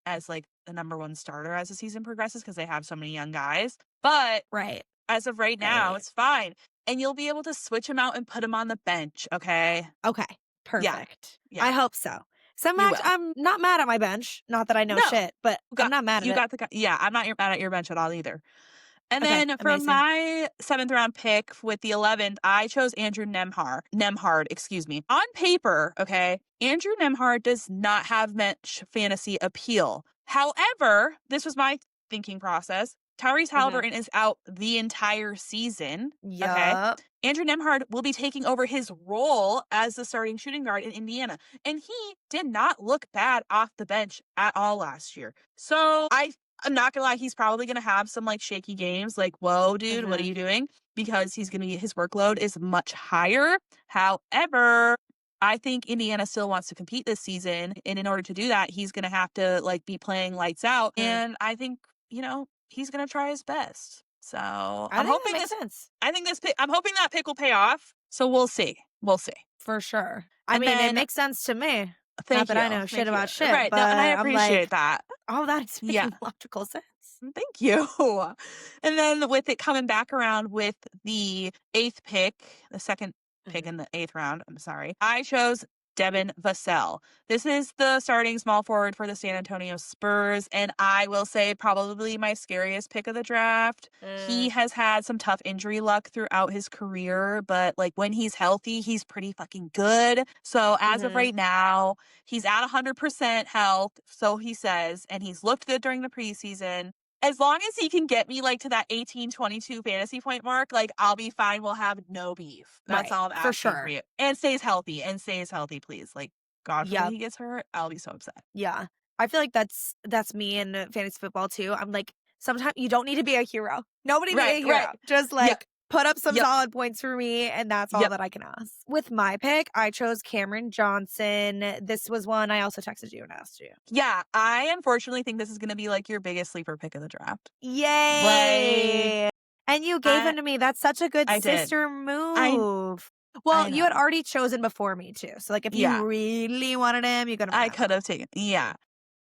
as like the number 1 starter as the season progresses because they have so many young guys. But Right. as of right now, Right. it's fine. And you'll be able to switch him out and put him on the bench, okay? Okay. Yeah, Perfect. yeah, I hope so. So you will. I'm not mad at my bench. Not that I know No, shit, but I'm not mad at you it. got the guy. Yeah, I'm not mad at your bench at all either. And Okay, then for amazing. my 7th round pick with the 11th, I chose Andrew Nemhard, excuse me. On paper, okay, Andrew Nemhard does not have much fantasy appeal. However, this was my thinking process. Tyrese Mhm. Halliburton is out the entire season. Okay. Yup. Andrew Nemhard will be taking over his role as the starting shooting guard in Indiana. And he did not look bad off the bench at all last year. So I'm not gonna lie, he's probably gonna have some like shaky games, like, whoa, dude, what are Mhm. you doing? Because his workload is much higher. However, I think Indiana still wants to compete this season. And in order to do that, he's gonna have to like be playing lights out. Mhm. And I think, he's gonna try his best. So I think that makes sense. I'm hoping that pick will pay off. So we'll see. We'll see. For sure. I And mean, it then makes sense to me. Not thank that you. I know shit Thank you. about shit, Right. No, and I but I'm appreciate like, that. oh, that's Yeah. making logical sense. Thank you. And then with it coming back around with the 8th pick, the second pick Mhm. in the 8th round, I'm sorry, I chose Devin Vassell. This is the starting small forward for the San Antonio Spurs, and I will say probably my scariest pick of the draft. He Mm, has had some tough injury luck throughout his career, but like when he's healthy, he's pretty fucking good. So as of mhm. right now, he's at 100% health, so he says, and he's looked good during the preseason. As long as he can get me, like, to that 18, 22 fantasy point mark, like, I'll be fine. We'll have no beef. That's Right. all I'm For asking for sure. you. And stays healthy, please. Like, God forbid Yep. he gets hurt. I'll be so upset. Yeah. I feel like that's me in fantasy football too. I'm like, sometimes you don't need to be a hero. Nobody be Right, a right. hero. Just Yep, like put up some yep, solid points for me, and that's all yep. that I can ask. With my pick, I chose Cameron Johnson. This was one I also texted you and asked you. Yeah, I unfortunately think this is gonna be, like, your biggest sleeper pick of the draft. Like, Yay! And you gave I him to me. That's such a good I did. sister I move. Well, I you had know. already chosen before me too. So like if you Yeah, really wanted him, you could have I had him. could have taken yeah.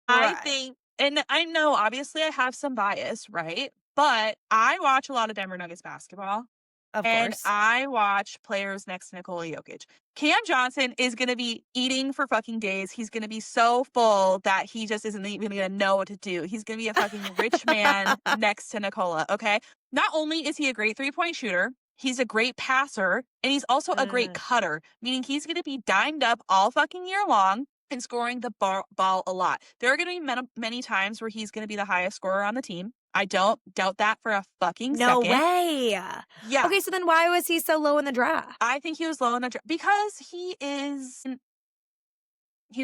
I Right. think and I know obviously I have some bias, right? But I watch a lot of Denver Nuggets basketball. Of And course. I watch players next to Nikola Jokic. Cam Johnson is gonna be eating for fucking days. He's gonna be so full that he just isn't even gonna know what to do. He's gonna be a fucking rich man next to Nikola, okay? Not only is he a great three-point shooter, he's a great passer, and he's also a great Mm, cutter, meaning he's gonna be dimed up all fucking year long and scoring the ball a lot. There are gonna be many times where he's gonna be the highest scorer on the team. I don't doubt that for a fucking no second. way. Yeah. Okay, so then why was he so low in the draft? I think he was low on the because he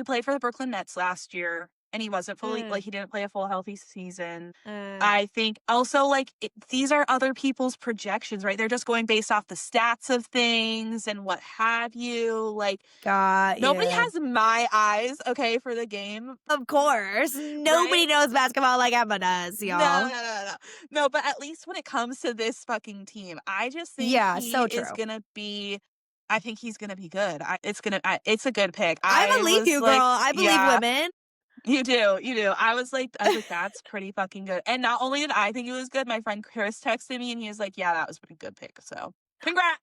played for the Brooklyn Nets last year and he wasn't fully Mm, like he didn't play a full healthy season. mm, I think also like these are other people's projections, right? They're just going based off the stats of things and what have you. Like got nobody you. has my eyes, okay, for the game, Of course. right? Nobody knows basketball like Emma does, No, y'all. no, no, no, no. No, but at least when it comes to this fucking team, I just think Yeah, he so is true. gonna be I think he's gonna be good. It's a good pick. I I believe was you, girl. like, I believe yeah, women. you do. I was like, that's pretty fucking good. And not only did I think it was good, my friend Chris texted me and he was like, yeah, that was a pretty good pick. So congrats.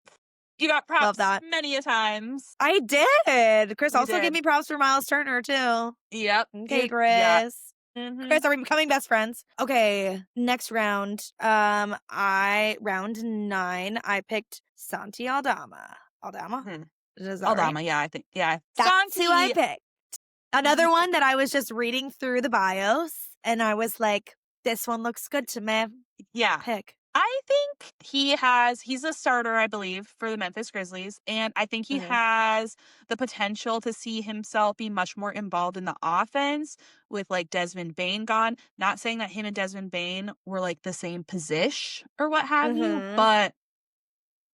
You got Love props that. many a times. I did. Chris You also gave did. me props for Miles Turner, too. Yep. Okay, Yeah. Chris. Mm-hmm. Chris, are we becoming best friends? Okay, next round. I round 9. I picked Santi Aldama. Aldama? Hmm. Is that right? Aldama, yeah, I think. Yeah. That's who I Santi. picked. Another one that I was just reading through the bios, and I was like, "This one looks good to me." Yeah. Pick. I think he's a starter, I believe, for the Memphis Grizzlies. And I think he Mhm. has the potential to see himself be much more involved in the offense with like Desmond Bain gone. Not saying that him and Desmond Bain were like the same position or what have you, Mhm. but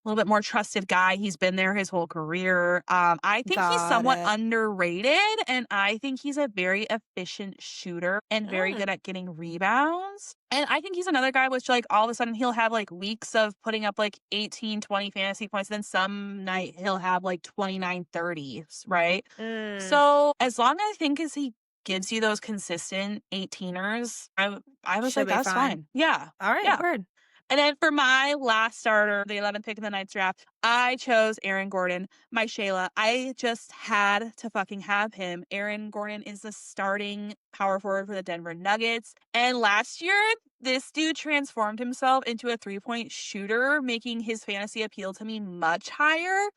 little bit more trusted guy. He's been there his whole career. I think he's Got somewhat it. underrated, and I think he's a very efficient shooter and very Mm. good at getting rebounds. And I think he's another guy which like all of a sudden he'll have like weeks of putting up like 18, 20 fantasy points. Then some night he'll have like 29, 30s, right? Mm. So as long as I think as he gives you those consistent 18ers, I was Should like, be that's fine. fine. Yeah. All right, Yeah. word. And then for my last starter, the 11th pick in the Knights draft, I chose Aaron Gordon, my Shayla. I just had to fucking have him. Aaron Gordon is the starting power forward for the Denver Nuggets. And last year, this dude transformed himself into a 3-point shooter, making his fantasy appeal to me much higher.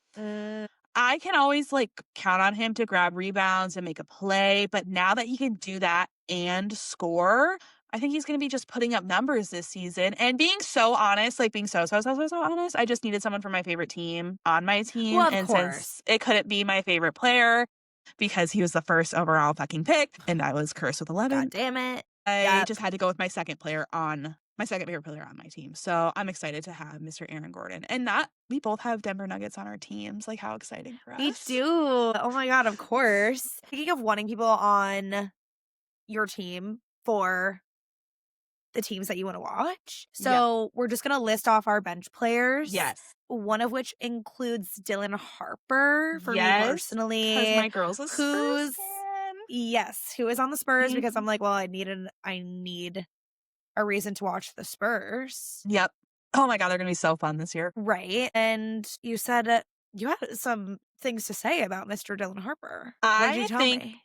I can always count on him to grab rebounds and make a play, but now that he can do that and score, I think he's going to be just putting up numbers this season. And being so honest, being so honest, I just needed someone from my favorite team on my team. Well, of And course. since it couldn't be my favorite player because he was the first overall fucking pick and I was cursed with 11, God damn it. I just had to go with my second favorite player on my team. So I'm excited to have Mr. Aaron Gordon. And we both have Denver Nuggets on our teams. How exciting for us. We do. Oh my God, of course. Speaking of wanting people on your team for the teams that you want to watch. So we're just going to list off our bench players. Yes. One of which includes Dylan Harper for me personally. Because my girl's a Spurs fan. Yes, who is on the Spurs because I'm well, I need a reason to watch the Spurs. Yep. Oh my God, they're going to be so fun this year. Right. And you said you had some things to say about Mr. Dylan Harper. What did you tell me?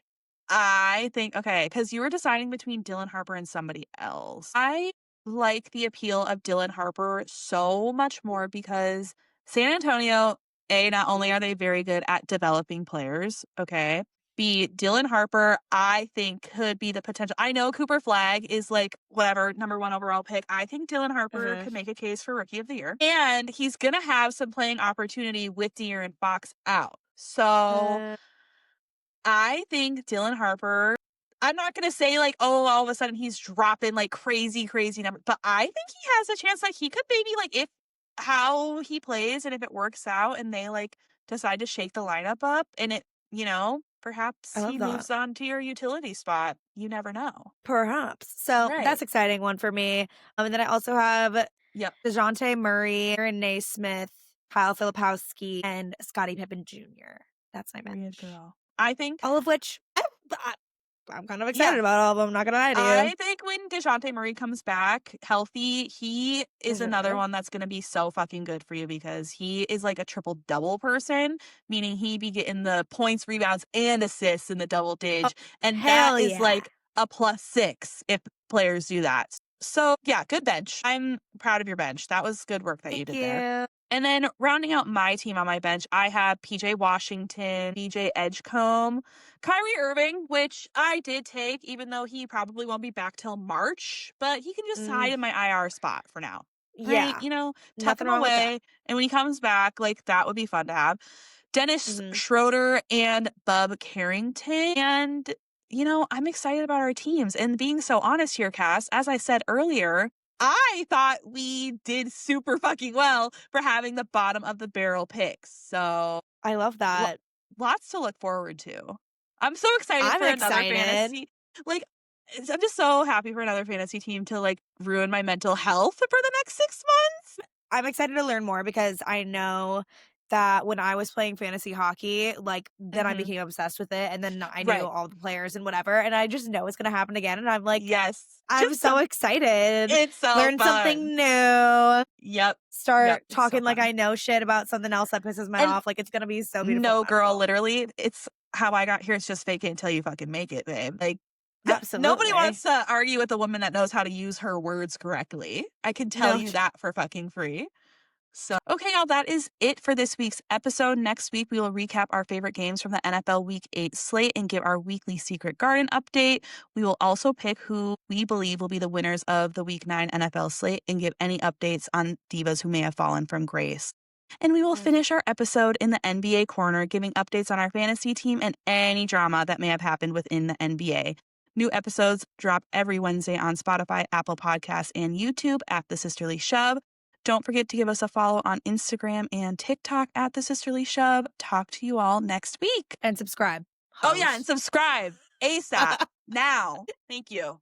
I think, okay, because you were deciding between Dylan Harper and somebody else. I like the appeal of Dylan Harper so much more because San Antonio, not only are they very good at developing players, okay, B, Dylan Harper, I think could be the potential. I know Cooper Flagg is whatever, number 1 overall pick. I think Dylan Harper could make a case for Rookie of the Year. And he's going to have some playing opportunity with De'Aaron Fox out. So I think Dylan Harper, I'm not going to say all of a sudden he's dropping crazy numbers, but I think he has a chance he could maybe if how he plays and if it works out and they decide to shake the lineup up and it, perhaps he moves on to your utility spot. You never know. Perhaps. So that's exciting one for me. And then I also have DeJounte Murray, Aaron Naismith, Kyle Filipowski, and Scottie Pippen Jr. That's my bench. Girl. I think all of which I'm kind of excited about all of them. I'm not going to lie to you. I think when DeJounte Murray comes back healthy, he is another one that's going to be so fucking good for you because he is a triple-double person, meaning he be getting the points, rebounds, and assists in the double digit. And that is a +6 if players do that. So, yeah, good bench. I'm proud of your bench. That was good work that you did there. And then rounding out my team on my bench, I have PJ Washington, DJ Edgecombe, Kyrie Irving, which I did take, even though he probably won't be back till March, but he can just hide in my IR spot for now. Yeah. Right? Tuck him away. And when he comes back, that would be fun to have. Dennis Schroeder and Bub Carrington. And, I'm excited about our teams. And being so honest here, Cass, as I said earlier, I thought we did super fucking well for having the bottom of the barrel picks. So I love that. Lots to look forward to. I'm so excited for another fantasy. I'm just so happy for another fantasy team to ruin my mental health for the next 6 months. I'm excited to learn more because I know that when I was playing fantasy hockey, then I became obsessed with it. And then I knew all the players and whatever. And I just know it's going to happen again. And I'm yes, I'm so excited. It's so learn fun. Something new. Yep. Start talking I know shit about something else that pisses me off. It's going to be so beautiful. No, girl, literally, it's how I got here. It's just fake it until you fucking make it, babe. Absolutely. Nobody wants to argue with a woman that knows how to use her words correctly. I can tell you that for fucking free. So, okay, y'all, that is it for this week's episode. Next week, we will recap our favorite games from the NFL Week 8 slate and give our weekly Secret Garden update. We will also pick who we believe will be the winners of the Week 9 NFL slate and give any updates on divas who may have fallen from grace. And we will finish our episode in the NBA corner, giving updates on our fantasy team and any drama that may have happened within the NBA. New episodes drop every Wednesday on Spotify, Apple Podcasts, and YouTube at The Sisterly Shove. Don't forget to give us a follow on Instagram and TikTok at The Sisterly Shove. Talk to you all next week. And subscribe. Oh, yeah, and subscribe ASAP now. Thank you.